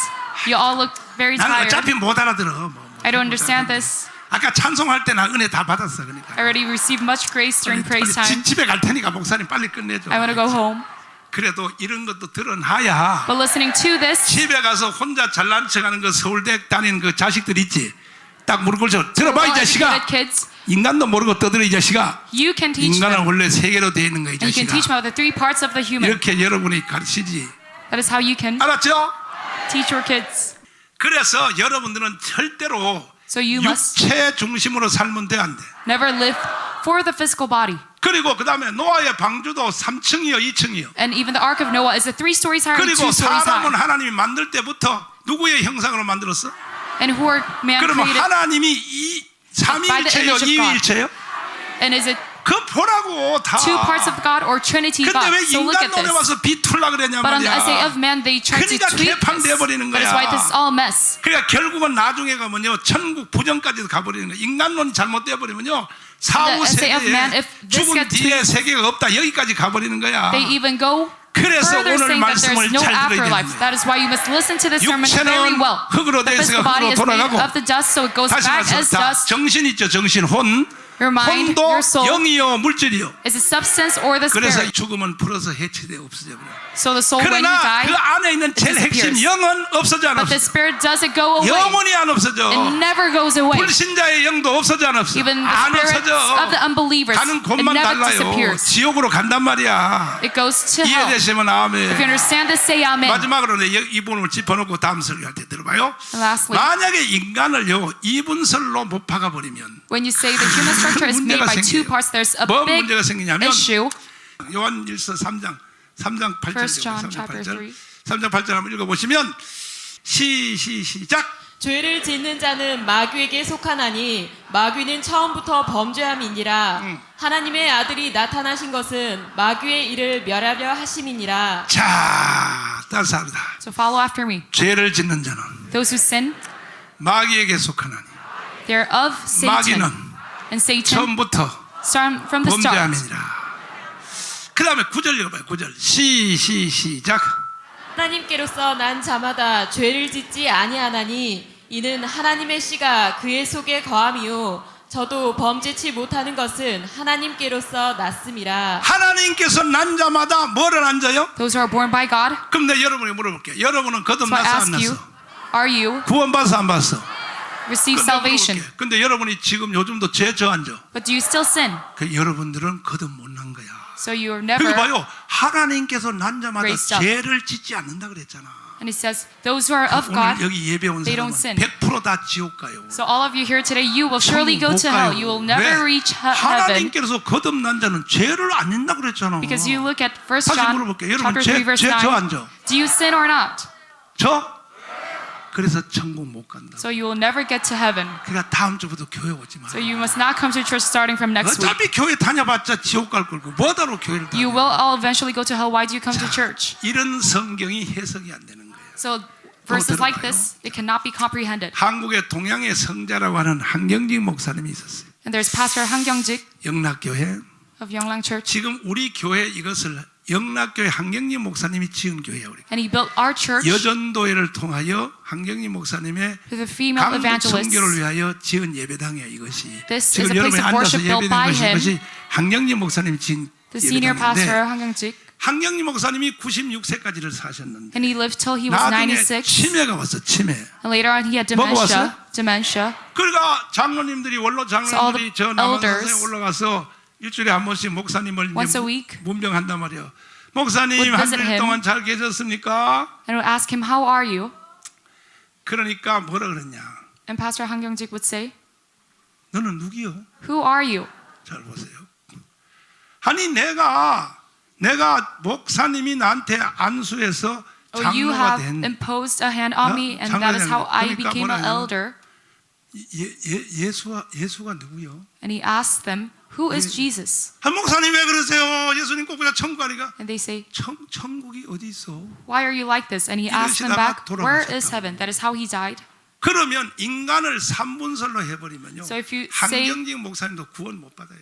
you all look very 나는 tired. 어차피 못 알아들어. I don't understand this. 아까 찬송할 때 나 은혜 다 받았어. 그러니까. I already received much grace during praise time. 집에 갈 테니까 목사님 빨리 끝내줘. I want to go home. 그래도 이런 것도 들은하야 But listening to this, 집에 가서 혼자 잘난 척하는 그 서울대 다니는 그 자식들 있지. 딱 무릎 꿇쳐 들어봐 이 자식아. well-educated kids, 인간도 모르고 떠들어 이 자식아. you can teach 인간은 them. 원래 세 개로 되어 있는 거야 이 And you can teach 자식아. them about the 3 parts of the human. 이렇게 여러분이 가르치지. That is how you can 알았죠? teach your kids. 그래서 여러분들은 절대로 So you must 육체 중심으로 살면 돼 안 돼. never live for the physical body. 그리고 그 다음에 노아의 방주도 3층이요 2층이요. And even the ark of Noah is a 3 stories high and 2 그리고 stories 사람은 high. 하나님이 만들 때부터 누구의 형상으로 만들었어? And who are man 그러면 created? 하나님이 By the 삼위일체요 image of God. 이위일체요? And is it 그 보라고 다. 2 parts of God or Trinity 근데 God? 왜 So look at 인간론에 this. 와서 비틀라 그랬냐 But on the essay 말이야. of man, they try to 그러니까 tweak 개판돼 this. 버리는 That is 거야. why this is all a mess. 그러니까 결국은 나중에 가면요 천국 부정까지도 가버리는 거야. 인간론이 잘못돼 버리면요 사후 The essay of man, 세계에 if this 죽은 gets 뒤에 tweaked, 세계가 없다 여기까지 가버리는 거야. They even go 그래서 further 오늘 saying that 말씀을 there's no 잘 들어야 afterlife. 되는 거야. That is why you must listen to this sermon very 육체는 well. 흙으로 The 돼 있으니까 physical body 흙으로 is made 돌아가고. of the dust, so it goes 다시 back 말해서 as 다 dust. 정신 있죠 정신 혼 Your mind, 혼도 your soul, 영이요 물질이요. is a substance or the 그래서 spirit. 죽으면 풀어서 해체돼 없어져 버려. So the soul, when you 그러나 die, 그 안에 있는 제일 핵심 disappears. 영은 없어져 안 but the 없어져. spirit doesn't go away. 영원히 안 없어져. It never goes away. 불신자의 영도 없어져 안 없어져. Even the 안 spirits 없어져. of the unbelievers, 가는 it 곳만 never 달라요. disappears. 지옥으로 간단 말이야. It goes to hell. 이해되시면 If you 아멘. understand this, say amen. 마지막으로 이 부분을 짚어놓고 다음 설교할 때 들어봐요. And lastly, 만약에 인간을요 이분설로 못 박아버리면 when you say the human structure is made 문제가 by 2 생겨요. parts, there's a 뭐 big 문제가 생기냐면 issue. 요한일서 3장 8절 1 John chapter 3. 3장 8절 한번 읽어보시면 시작. 죄를 짓는 자는 마귀에게 속하나니 마귀는 처음부터 범죄함이니라. 하나님의 아들이 나타나신 것은 마귀의 일을 멸하려 하심이니라. 자 따라합니다. So follow after me. 죄를 짓는 자는 Those who sin, 마귀에게 속하나니 they're of Satan. 마귀는 And Satan, 처음부터 start from the start. 범죄함이니라. 그 다음에 9절 읽어봐요. 9절 시작. 하나님께로서 난 자마다 죄를 짓지 아니하나니 이는 하나님의 씨가 그의 속에 거함이요 저도 범죄치 못하는 것은 하나님께로서 났음이라. 하나님께서 난 자마다 뭐를 앉아요? Those who are born by God. 그럼 내가 여러분에게 물어볼게요. 여러분은 So I 거듭났어 안 ask you, 났어? are you 구원받았어 안 받았어? receive 근데 salvation? 물어볼게요. 근데 여러분이 지금 요즘도 죄 저앉아. But do you still sin? 그 여러분들은 거듭 못 난 거야. So you are 그거 never. 봐요. 하나님께서 난 자마다 raised up. 죄를 짓지 않는다 그랬잖아. And it says, those who are of 오늘 God. 여기 예배 온 they 사람은 don't sin. 100%다 지옥 가요. So all of you here today, you will surely 천국 go 못 to hell. 가요. You will never 왜? reach heaven. 하나님께서 거듭난 자는 죄를 안 짓는다 그랬잖아. Because you look at 1 다시 John 물어볼게요. 여러분 chapter 3 verse 죄 9. 저 앉아. Do you sin or not? 저? 그래서 천국 못 간다. So you will never get to heaven. 그러니까 다음 주부터 교회 오지 마. So you must not come to church starting from next week. 어차피 교회 다녀봤자 지옥 갈 걸고 뭐하러 교회를 You 다녀. will all eventually go to hell. Why do you come to church? 이런 성경이 해석이 안 되는 거예요. So verses like 들어봐요. this, it cannot be comprehended. 한국의 동양의 성자라고 하는 한경직 목사님이 있었어요. And there's Pastor Han Kyung-jik 영락교회. of Yonglang Church. 지금 우리 교회 이것을 영락교회 한경직 목사님이 지은 교회예요. 우리. And he built our church 여전도회를 통하여 한경직 목사님의 with a female 강북 evangelist. 선교를 위하여 지은 예배당이에요. 이것이 This 지금 is a place 여러분이 of 앉아서 worship built by 예배드린 him. 것이 한경직 목사님이 지은 The senior pastor, 예배당인데 Han Kyung-jik. 한경직 목사님이 96세까지를 사셨는데 And he lived till he was 나중에 96. 치매가 왔어. 치매. And later on he had 뭐가 dementia. 그러니까 장로님들이 원로 장로님들이 So all the 저 남한산에 elders 올라가서 일주일에 한 번씩 목사님을 once 이제 a week 문병한단 말이에요. 목사님 would 한 visit 달 him. 동안 잘 계셨습니까? and would ask him, how are you? 그러니까 뭐라 그랬냐? And Pastor Han Kyung-jik would say, 너는 누구요? who are you? 잘 보세요. 아니 내가 목사님이 나한테 안수해서 Oh, you 장로가 have 된 imposed a hand on me, and that is how I 그러니까 became an 뭐라고요? elder. 예수가 누구요? And he asked them, who is Jesus? 아, 목사님 왜 그러세요? 예수님 꼭 그냥 천국 가니까 And they say, 천국이 어디 있어? why are you like this? And he asked them 이러시다가 back, where is 돌아가셨다고. heaven? That is how he died. 그러면 인간을 3분설로 해버리면요. So if you say- 한경직 목사님도 구원 못 받아요.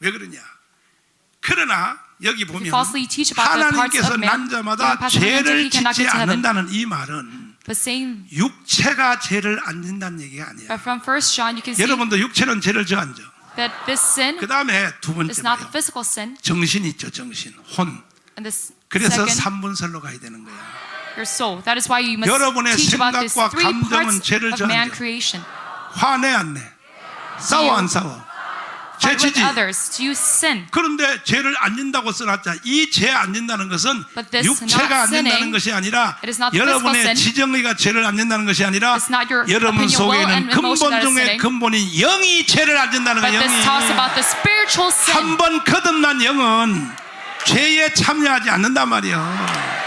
왜 그러냐? 그러나 여기 If you 보면 falsely teach about the parts 하나님께서 of man, 난 자마다 Pastor Han Kyung-jik, 죄를 he cannot 짓지 get to heaven. 않는다는 이 말은 But saying, 육체가 죄를 안 짓는다는 얘기가 아니에요. but from 1 John, you can see 여러분도 육체는 죄를 저앉아. that this sin 그 다음에 두 번째 is not the 봐요. physical sin, 정신 있죠, 정신, 혼. and this 그래서 second, 3분설로 가야 되는 거야. your soul. That is why you must 여러분의 teach about these 생각과 three 감정은 parts 죄를 of man 저항해요. creation. 화내 안 내? 싸워 안 싸워? 죄 Fight with 지지? others. Do you sin? 그런데 죄를 안 짓는다고 써놨자 이 죄 안 짓는다는 것은 But this 육체가 안 not sinning, 짓는다는 것이 아니라 it is not the physical 여러분의 sin. 지정의가 죄를 안 짓는다는 것이 아니라 It's not your 여러분 opinion, 속에 will, 있는 and emotion 근본 that is 중에 sinning. 근본인 영이 죄를 안 짓는다는 But 거예요. this talks about the spiritual sin. 한 번 거듭난 영은 죄에 참여하지 않는단 말이에요.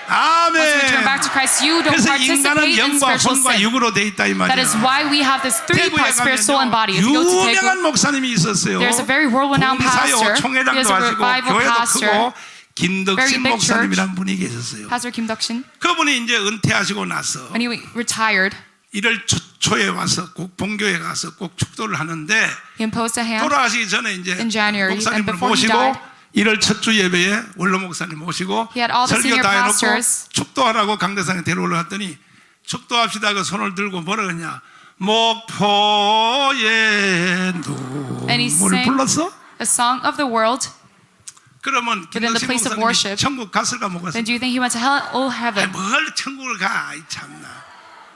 Once you return back 아멘. to Christ, you don't 그래서 인간은 participate in 영과 spiritual 혼과 sin. 육으로 돼 있다 이 That is 말이에요. why we have this three 대구에 parts, spirit, soul, and body. If 가면요 you go to 유명한 Daegu, 목사님이 있었어요. there's a very world-renowned 봉사요 pastor. He 총회장도 is a 하시고 revival 교회도 pastor. 크고 Very 김덕신 big 목사님이라는 분이 계셨어요. Pastor Kim Deok-shin. 그분이 이제 은퇴하시고 나서 When he retired, 1월 초에 와서 꼭 본교에 가서 꼭 축도를 하는데 he imposed a hand. 돌아가시기 전에 이제 In January, and 목사님을 before he 모시고 died, 1월 첫 주 예배에 원로 목사님 모시고 He had all the 설교 senior 다 해놓고 pastors. 축도하라고 강대상에 데려올라갔더니 축도합시다 그 손을 들고 뭐라 그러냐 목포의 And he 눈물을 sang 불렀어? a song of the world. 그러면 Within the 김덕신 place of 목사님이 worship. 천국 갔을까 못 갔을까? Then do you think he went to hell or 아이, heaven? 뭘 천국을 가? 아이 참나.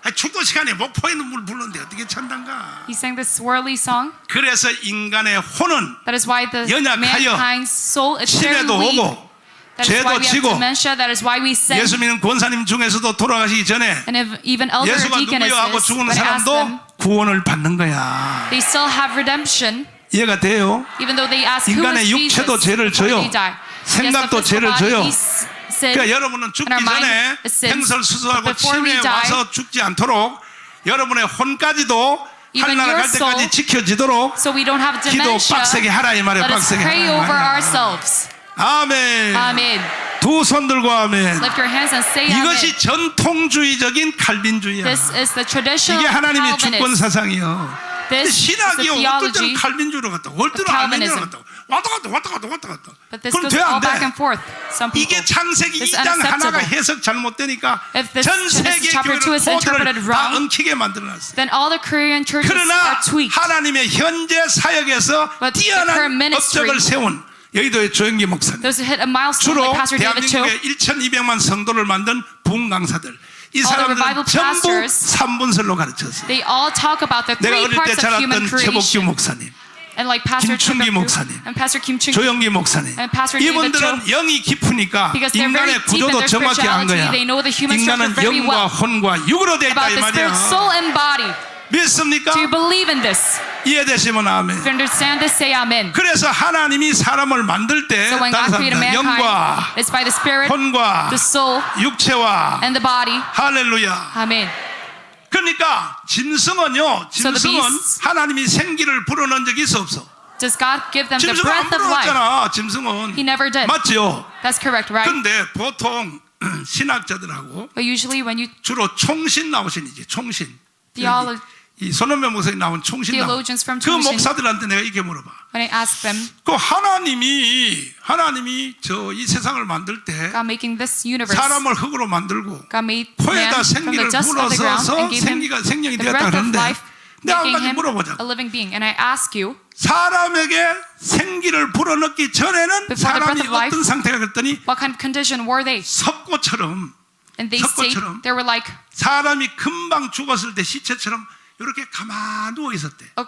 아이, 축도 시간에 목포의 눈물 불렀는데 어떻게 찬단가? He sang this swirly song. 그래서 인간의 혼은 That is why the 연약하여 mankind's soul is very 치매도 weak. 오고 That is why 죄도 we have 지고 dementia. That is why we sin. 예수 믿는 권사님 중에서도 돌아가시기 전에 And if even elder 예수가 누구요 하고 deaconesses, 죽는 when I ask them, 사람도 구원을 받는 거야. they still have redemption, 이해가 돼요? even though they ask who 인간의 is Jesus 육체도 죄를 before 져요. they die. 생각도 Yes, the 죄를 physical 져요. body is sin. 그러니까 여러분은 죽기 And our mind 전에 is sin. 행설수술하고 But before we 치매에 die, 와서 죽지 않도록 여러분의 혼까지도 even 하늘나라 your 갈 때까지 soul, 지켜지도록 so we don't have 기도 dementia, 빡세게 하라 이 말이에요. let us 빡세게 pray 하라 이 over 말이야. ourselves. 아멘. Amen. 두 손 들고 아멘. Lift your hands and say amen. 이것이 전통주의적인 칼빈주의야. This is the traditional 이게 하나님의 주권 Calvinist. 사상이요. This is the 신학이 어떨 때는 theology 칼빈주의로 갔다, 어떨 때는 Calvinism. 아르메니아로 갔다, 왔다 갔다. But this 그럼 goes 돼 all 안 돼? back and forth. Some people. 이게 창세기 It's 2장 하나가 unacceptable. 해석 잘못되니까 If this 전 Genesis 세계 chapter 2 교회를 is interpreted 코드를 다 wrong, 엉키게 만들어놨어요. Then all the Korean churches 그러나 are tweaked. 하나님의 현재 사역에서 But the 뛰어난 current ministry- 업적을 세운 여의도의 조영기 목사님, Those who hit a milestone 주로 like Pastor David Cho, 대한민국의 1200만 성도를 만든 부흥 강사들, 이 All the 사람들은 revival 전부 pastors, 3분설로 가르쳤어요. they all talk about the 내가 three 어릴 때 parts of human 자랐던 최복규 creation. 목사님, And like Pastor 김충기 Choi 목사님, and Pastor Kim Chung, 조영기 목사님, And Pastor David 이분들은 영이 깊으니까 because they're very 인간의 deep in 구조도 their 정확히 안 spirituality, 거야. they know the human 인간은 structure very 영과 well. 혼과 육으로 되어 있다 About 이 the spirit, 말이야. soul, and body. 믿습니까? Do you believe in this? 이해되시면 아멘. If you understand this, say amen. 그래서 하나님이 사람을 만들 때 So when God created 다른 mankind, 영과 it's by the spirit, 혼과 the soul, 육체와 and the body. 할렐루야. Amen. 그러니까 짐승은요, So the 짐승은 beasts- 하나님이 생기를 불어넣은 적이 있어 없어? Does God give them the 짐승은 안 breath of life? 불어넣었잖아. 짐승은 He never did. 맞죠? That's correct, right? 근데 보통 신학자들하고 But usually when you 주로 총신 나오신이지, 총신. Theolo- 여기 이 손흥민 목사님 나온 총신 나온 Theologians from 그 총신. 목사들한테 내가 이렇게 물어봐. when I ask them, 그 하나님이 저 이 세상을 만들 때 God making this universe, 사람을 흙으로 만들고 God made man 코에다 from the 생기를 dust of the ground 불어서서 and gave him 생명이 the 되었다 breath of 그러는데 life, 내가 한 making 가지 him 물어보자. a living being. And I ask you, 사람에게 생기를 불어넣기 전에는 Before the breath 사람이 of life, 어떤 상태가 그랬더니 what kind of condition were they? 석고처럼 And they say 석고처럼 they were like 사람이 금방 죽었을 때 시체처럼 이렇게 가만히 누워 있었대. a,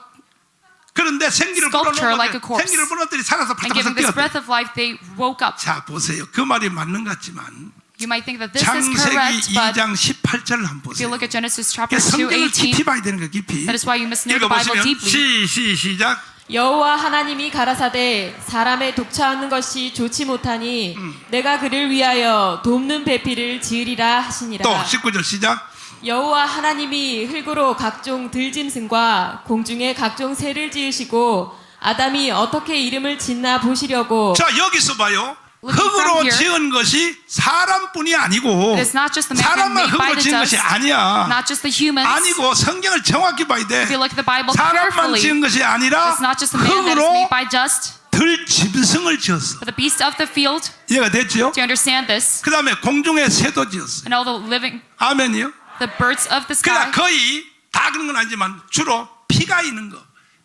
그런데 생기를 Sculpture 불어넣었더니 like a corpse. 생기를 불어넣었더니 살아서 and giving 바짝바짝 this 뛰었대. breath of life, they woke up. 자 보세요. 그 말이 맞는 것 같지만 You might think that this is correct, 창세기 but 2장 18절을 한번 if you 보세요. look at Genesis chapter 2, 성경을 깊이 18, 봐야 되는 거야. 깊이. that is why you must know the Bible 읽어보시면 deeply. 시작. 여호와 하나님이 가라사대 사람의 독차하는 것이 좋지 못하니 내가 그를 위하여 돕는 배필을 지으리라 하시니라. 또 19절 시작. 여호와 하나님이 흙으로 각종 들짐승과 공중에 각종 새를 지으시고 아담이 어떻게 이름을 짓나 보시려고. 자 여기서 봐요. Looking from 흙으로 here, 지은 것이 사람뿐이 아니고 It's not just the man 사람만 made by 흙으로 the 지은 것이 dust, 아니야. not just the humans. 아니고 성경을 정확히 봐야 돼. If you look at the Bible 사람만 carefully, 지은 것이 아니라 it's not just the man that is 흙으로 made by dust, 들 짐승을 지었어. but the beasts of the field. 이해가 됐죠? Do you understand this? 그 다음에 공중에 새도 지었어요. And all the living, 아멘이요? the birds of the 그러니까 sky. 거의 다 그런 건 아니지만 주로 피가 있는 거.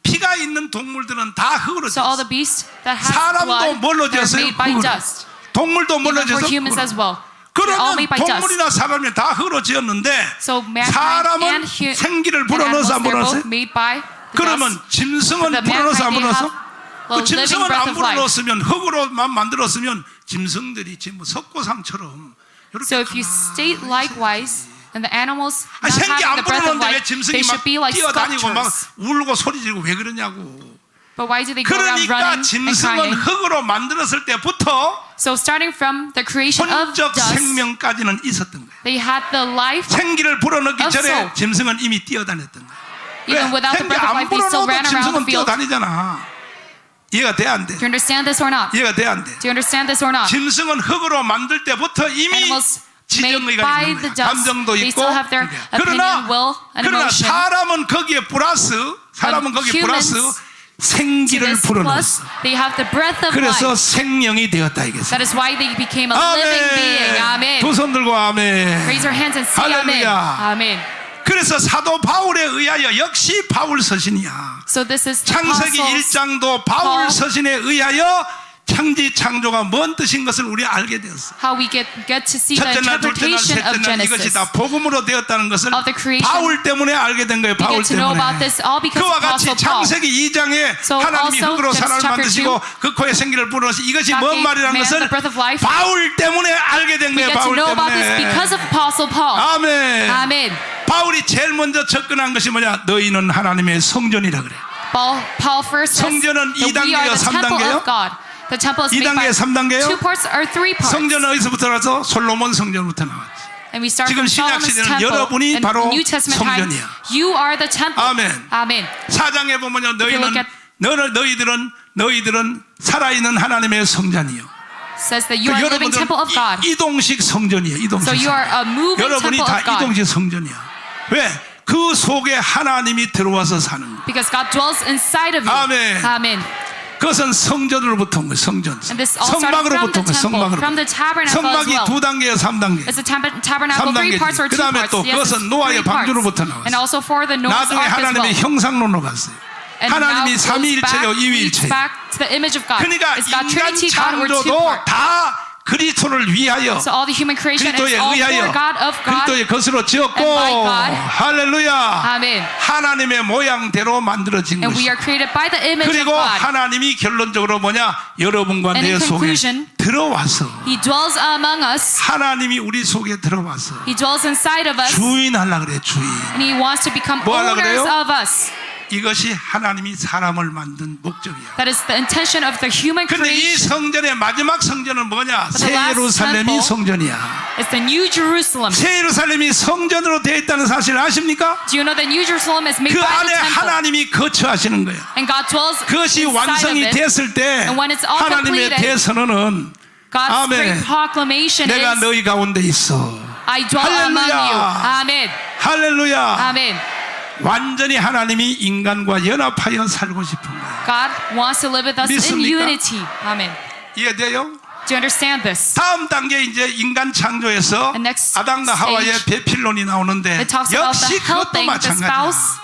피가 있는 동물들은 다 흙으로 So all 지었어. the beasts that have 사람도 blood, 뭘로 they're 지었어요? made by 흙으로. dust. 동물도 뭘로 Even for 지었어? humans as 흙으로. well. They're all 그러면 made by dust. 동물이나 사람이 다 흙으로 지었는데 So mankind 사람은 and 생기를 and animals, 불어넣어서 안 they're 불어넣었어요? both made by the 그러면 dust. 짐승은 But the 불어넣어서 안 mankind, they 불어넣었어? have 그 a living 짐승은 breath 안 of life. 불어넣었으면 흙으로만 만들었으면 짐승들이 지금 석고상처럼 이렇게 So if you state likewise, then the animals 아니, not 생기 having 안 the breath of 불어넣는데 왜 life, 짐승이 they 막 should be like 뛰어다니고 막 sculptures. 울고 소리 지르고 왜 그러냐고. But why do they go around 그러니까 running and 짐승은 crying? 흙으로 만들었을 때부터 So starting from the creation of 혼적 dust, 생명까지는 있었던 거예요. they had the life. 생기를 불어넣기 of 전에 soul. 짐승은 이미 뛰어다녔던 거예요. Even without the 생기 breath of 안 life, they still 불어넣어도 ran around 짐승은 the field. 뛰어다니잖아. 이해가 돼 안 돼? Do you understand this or not? 이해가 돼 안 돼? Do you understand this or not? 짐승은 흙으로 만들 때부터 이미 Animals made 지정의가 by 있는 the 거야. dust, 감정도 they 있고. still have their 그러나 opinion, will, and 그러나 emotion. 사람은 거기에 플러스 사람은 거기에 플러스 humans, To 생기를 this plus, 불어넣었어. they have the breath of 그래서 life. 생명이 되었다 이겠어. That is why they became a living being. 아멘. Amen. 두 손 들고 아멘. Raise your hands and say amen. 할렐루야. Amen. 그래서 사도 바울에 의하여 역시 바울 서신이야. So this is the 창세기 apostles. 1장도 바울 Paul. 서신에 의하여 창지 창조가 뭔 뜻인 것을 우리 알게 되었어. How we get to see the 첫째 날, 둘째 날, interpretation 셋째 of 날 이것이 Genesis. 다 복음으로 되었다는 것을 Of the creation. 바울 때문에 알게 된 거예요. We 바울 get to know about 때문에. this all because 그와 of 같이 Apostle Paul. 창세기 2장에 So 하나님이 also, 흙으로 Genesis 사람을 chapter 만드시고 그 코에 생기를 불어넣으시 이것이 God 뭔 gave 말이라는 man 것을 the breath of life. 바울 때문에 알게 된 We 거예요. get to 바울 know about this 때문에. because of Apostle Paul. 아멘. Amen. 바울이 제일 먼저 접근한 것이 뭐냐? 너희는 하나님의 성전이라 그래. Paul first says 성전은 that we are 2단계요, the temple 3단계요? of God. The temple is made by 2단계, 3단계요? 2 parts or 3 parts. 성전은 어디서부터 나서 솔로몬 성전부터 나왔지. And we start 지금 from 신약 Solomon's 시대는 temple. 여러분이 In 바로 New Testament time, 성전이야. you are the temple. 아멘. Amen. 4장에 보면요. you look 너희들은 살아있는 하나님의 성전이요. says that you are a living temple of God. 이동식 성전이에요. 이동식 So you are a 성전. moving 여러분이 temple 다 of God. 이동식 성전이야. 왜? 그 속에 하나님이 들어와서 사는 거예요. Because God dwells inside of you. 아멘. Amen. 그것은 성전으로부터 온 거예요. 성전. And this all started from 성막으로부터 the 온 거예요. temple, from the 성막으로부터. tabernacle as 성막이 well. 2단계예요. 3단계. It's a tabernacle, 3 parts or 2 그다음에 parts. 또 Yes, 그것은 it's 노아의 3 parts. 방주로부터 나왔어요. And also for the Noah's 나중에 ark as 하나님의 well. 형상론으로 갔어요. And 하나님이 now goes 삼위일체요, back, leads 이위일체. back to the image of God. 그러니까 It's God 인간 Trinity, God or 2 창조도 part. 다 그리스도를 위하여 So all the human creation is 그리스도에 all 의하여 for God, of God. 그리스도의 것으로 지었고 and by God. 할렐루야 Amen. 하나님의 모양대로 만들어진 And 것이 we are created by the image of 그리고 God. 하나님이 결론적으로 뭐냐 여러분과 And 내 in 속에 conclusion, 들어와서 He dwells among us. 하나님이 우리 속에 들어와서 He dwells inside of us. 주인하려고 그래 주인 And He wants to become 뭐 하려고 owners 그래요? of us. 이것이 하나님이 사람을 만든 목적이야. That is the intention of the human 근데 이 creation. 성전의 마지막 성전은 뭐냐? the 새 last 예루살렘이 temple 성전이야. It's the New Jerusalem. 새 예루살렘이 성전으로 되어 있다는 사실 아십니까? Do you know that New Jerusalem is made 그 by 안에 the temple? 하나님이 거처하시는 거야. And God dwells 그것이 inside of 완성이 it. 됐을 때 And when it's all 하나님의 completed, 대선언은 God's 아멘. great proclamation 내가 is, 너희 가운데 있어. I dwell among 할렐루야. you. Amen. 할렐루야. Amen. 완전히 하나님이 인간과 연합하여 살고 싶은 거야. God wants to live with us in 믿습니까? unity. Amen. 이해돼요? Do you understand this? 다음 단계 이제 인간 창조에서 The next 아담과 하와의 stage, 배필론이 나오는데 It talks about 역시 the 그것도 helping the 마찬가지야. spouse.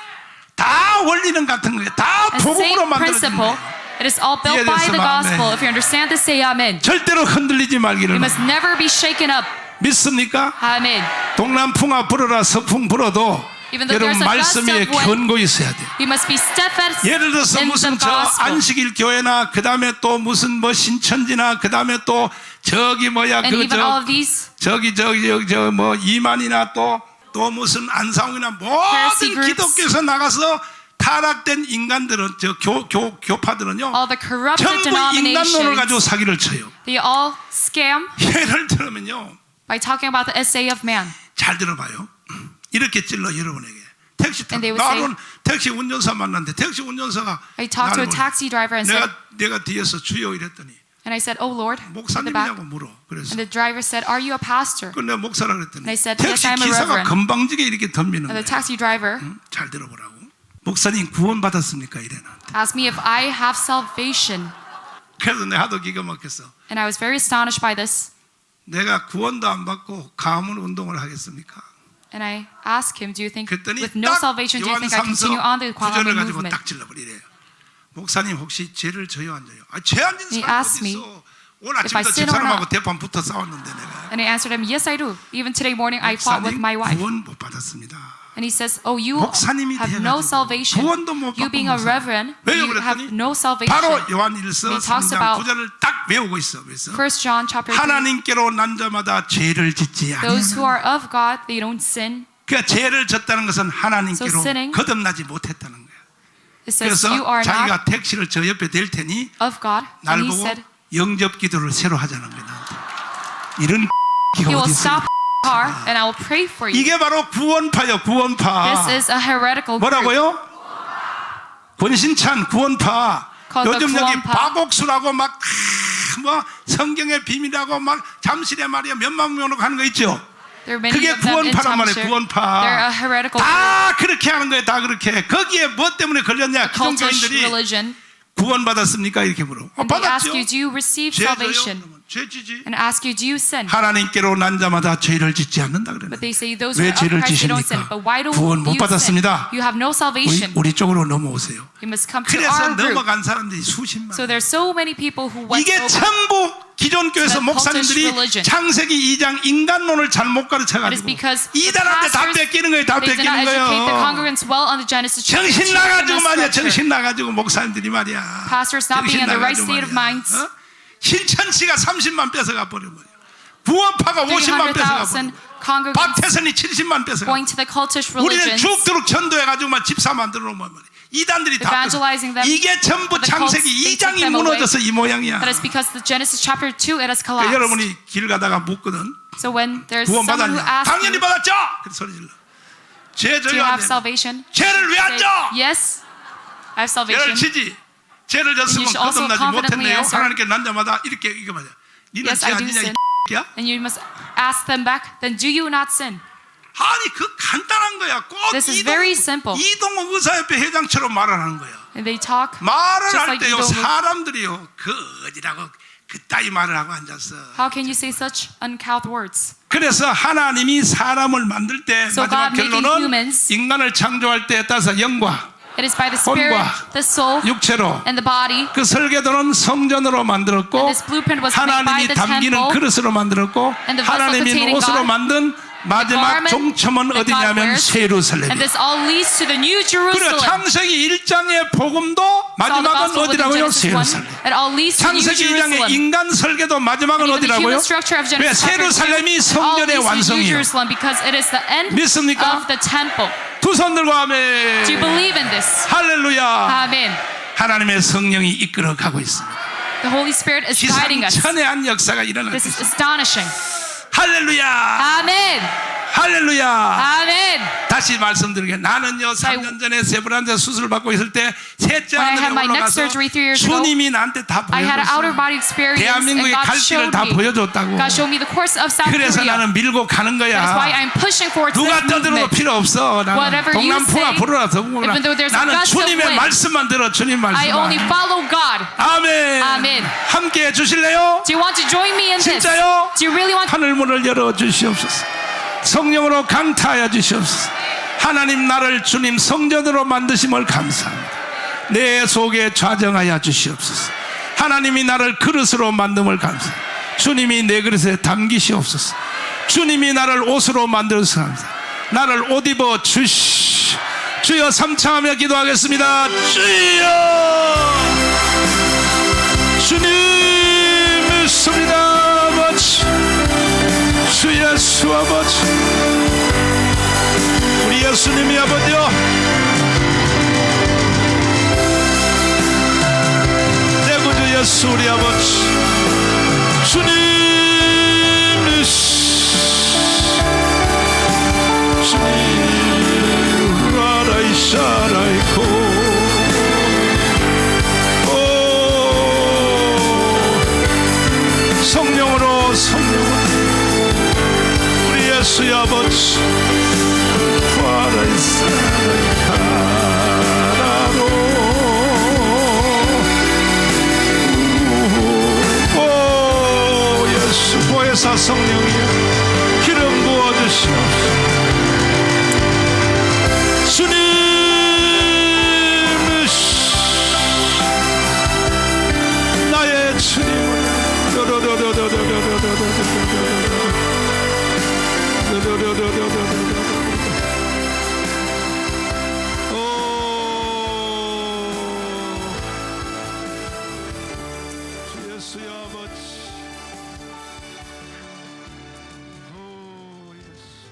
다 원리는 같은 거예요. 다 The 복음으로 same 만들어진 principle. 거예요. It is all built by the 이해됐으면 gospel. 아멘. If you understand this, say amen. 절대로 흔들리지 말기를 You must 바랍니다. never be shaken up. 믿습니까? Amen. 동남풍아 불어라 서풍 불어도 Even though 여러분 there's a gust 말씀 위에 of wind, 견고 있어야 돼요. You must be steadfast 예를 들어서 in the 무슨 저 gospel. 안식일 교회나 그 다음에 또 무슨 뭐 신천지나 그 다음에 또 저기 뭐야 And even all of these 저기 뭐 이만이나 또 무슨 안상이나 Heresy 모든 groups. 기독교에서 나가서 타락된 인간들은 저 교파들은요 all the corrupted 전부 인간론을 가지고 denominations, 사기를 쳐요. they all scam 예를 들면요 by talking about the essay of man. 잘 들어봐요. 이렇게 찔러 여러분에게 택시 And they 타고 would 나는 택시 운전사 만났는데 택시 운전사가 I talked to a 나를 taxi driver and said, 내가 뒤에서 주여 이랬더니 and I said, "Oh Lord," in the back. 목사님이냐고 물어. 그래서 And the driver said, "Are you a pastor?" 그 내가 목사라 그랬더니 And I said, 택시 "Yes, I'm a 기사가 reverend." 건방지게 이렇게 덤비는 And the 거예요. taxi driver 잘 들어보라고. 목사님 구원 받았습니까? 이래 나한테. asked me if I have salvation. 그래서 내가 하도 기가 막혔어. And I was very astonished by this. 내가 구원도 안 받고 가문 운동을 하겠습니까? And I asked him, "Do you think 그랬더니 with no 딱 salvation, do you think I 요한삼서 continue on the 구절을 Kwangmin 가지고 movement?" 딱 찔러버리래요. 목사님 혹시 죄를 져요 안 져요? 죄 안 진 He 사람 asked 어디 me 있어? 오늘 if I 아침부터 sin or 집사람하고 not. 대판 붙어 싸웠는데 내가. And I answered him, "Yes, I do. Even today morning, I fought with 목사님 my wife." 구원 못 받았습니다. And he says, "Oh, you 목사님이 have no 돼가지고 salvation. 구원도 못 You 받고 being a 목사님. reverend, 왜요? you have 그랬더니 no salvation." 바로 요한일서 He talks 3장 about 9절을 딱 외우고 있어. 그래서 1 John chapter 3. 하나님께로 난 자마다 죄를 짓지 Those who 아니하는. are of God, they don't sin. 그러니까 죄를 졌다는 것은 하나님께로 So sinning 거듭나지 못했다는 거예요. It says 그래서 you are not 자기가 택시를 저 옆에 댈 테니 of God. 날 And he 보고 said 영접 기도를 새로 하자는 거야. 나한테. 이런 he 기가 will 어디 stop 있어? the car and I will pray for you. 이게 바로 구원파요. 구원파. This is a heretical group. 뭐라고요? 권신찬 구원파. Called the 요즘 여기 구원파. 바곡수라고 막 뭐 성경의 비밀이라고 막 잠실에 말이야 몇만 명 하는 거 있죠. There are many 그게 of them in 구원파란 말이에요. Tamshir. 구원파. They're a heretical group. 다 그렇게 하는 거예요. 다 그렇게. 거기에 뭐 때문에 걸렸냐? Cultish 기독교인들이 religion. 구원 받았습니까? 이렇게 물어. And they ask 받았죠. you, do you receive 죄 salvation? 져요? 죄지지. And ask you, do you sin? 하나님께로 난 자마다 죄를 짓지 않는다 But 그러는. they say those who 왜 are of 죄를 Christ, they don't sin. 지십니까? But why do 구원 못 you sin? 받았습니다. You have no salvation. 우리 쪽으로 넘어오세요. You must come to 그래서 our group. 넘어간 사람들이 수십만. So there's so many people who went 이게 over. 전부 기존 교회에서 the cultish 목사님들이 religion. 창세기 2장 인간론을 잘못 It is 가르쳐가지고 because the 이단한테 다 pastors, 뺏기는 거예요. 다 they did not 뺏기는 educate the 거예요. congregants well on the Genesis chapter. 정신 나가지고 말이야. Scripture. 정신 나가지고 목사님들이 말이야. Pastors not being in the right 나가지고 state of 말이야. minds. 신천지가 30만 뺏어가 버려버려. 구원파가 50만 뺏어가 버려. 300,000 congregants 박태선이 70만 뺏어가. going to the cultish 우리는 religions. 죽도록 전도해가지고 막 집사 만들어 놓으면 말이야. 이단들이 다 Evangelizing them. 이게 전부 The cults, 창세기 they took 2장이 them away. 무너져서 이 모양이야. That is because the Genesis chapter 2 it has 그러니까 collapsed. 여러분이 길 가다가 묻거든. So when there's 구원 someone who 받았냐? asks 당연히 you, 받았죠. 그래서 소리 질러. 죄 do 져요 you 안 have 돼? salvation? 죄를 왜 안 Say, 져? yes, I have 죄를 salvation. 치지. 죄를 졌으면 And you should also 거듭나지 confidently 못했네요. answer. 하나님께 난 자마다 이렇게 이거 맞아. 니는 Yes, 죄 I do 아니냐 이 sin. 야? And you must ask them back, then do you not sin? 아니 그 간단한 거야. 꼭 This is very simple. 이동욱 의사협회 회장처럼 말하는 거야. And they talk 말을 just 할 like 때요 you don't. 사람들이요 그 어디라고 그따위 말을 하고 앉았어. How can you say such uncouth words? 그래서 하나님이 사람을 만들 때 So 마지막 God making 결론은 humans- 인간을 창조할 때에 따라서 영과 It is by the spirit, 혼과 the soul, 육체로 and the body. 그 설계도는 성전으로 만들었고 And this blueprint was made by 하나님이 the 담기는 temple. 그릇으로 만들었고 And the vessel 하나님이 containing 옷으로 God. 만든 마지막 garment 종점은 that God 어디냐면 wears. 새 예루살렘. And this all leads to the New 그리고 Jerusalem. 창세기 1장의 복음도 It's all the 마지막은 gospel within 어디라고요? 새 Genesis 1. 예루살렘. It all leads to New 창세기 2장의 Jerusalem. 인간 설계도 마지막은 And even the 어디라고요? human structure of 왜 Genesis 새 chapter 2 예루살렘이 all 성전의 leads to New 완성이에요. Jerusalem because it is the end 믿습니까? of the temple. 두 손 들고 Do you 아멘. believe in this? 할렐루야. Amen. 하나님의 성령이 이끌어 가고 있습니다. The Holy Spirit is guiding us. 기상천외한 역사가 일어나고 This is 있습니다. astonishing. 할렐루야. Amen. 할렐루야. Amen. 다시 말씀드리게 나는요 3년 전에 세브란자 수술 받고 있을 때 셋째 When I 하늘에 had my neck 올라가서 surgery 3 years ago, 주님이 나한테 다 I had an outer 보여줬어. body experience and 대한민국의 God 갈 길을 showed 다 me. 보여줬다고. God showed me the course of South 그래서 Korea. 나는 밀고 가는 That's why 거야. I'm pushing forward to 누가 this 떠들어도 movement. 필요 없어. 나는 Whatever you 동남풍아 say, 불어라 더구나. even though there's a 나는 gust of 주님의 wind, 말씀만 들어. 주님 I only 말씀만. follow God. 아멘. 아멘. 함께 해주실래요? Do you want to join me in this? 진짜요? Do you really want to? 하늘문을 열어 주시옵소서. 성령으로 강타하여 주시옵소서. 하나님 나를 주님 성전으로 만드심을 감사합니다. 내 속에 좌정하여 주시옵소서. 하나님이 나를 그릇으로 만듦을 감사합니다. 주님이 내 그릇에 담기시옵소서. 주님이 나를 옷으로 만들어서 감사합니다. 나를 옷 입어 주시. 주여 삼창하며 기도하겠습니다. 주여 주님 믿습니다. 아버지 주 예수 아버지 우리 예수님이 아버지요 내 구주 예수 우리 아버지 주님 주님 라라이샤라이코 성령으로 우리 예수의 아버지 파라이사라이카라로 오 예수 보혜사 성령이여 기름 부어주시옵소서. 주님 나의 주님을 예수의 아버지 오 예수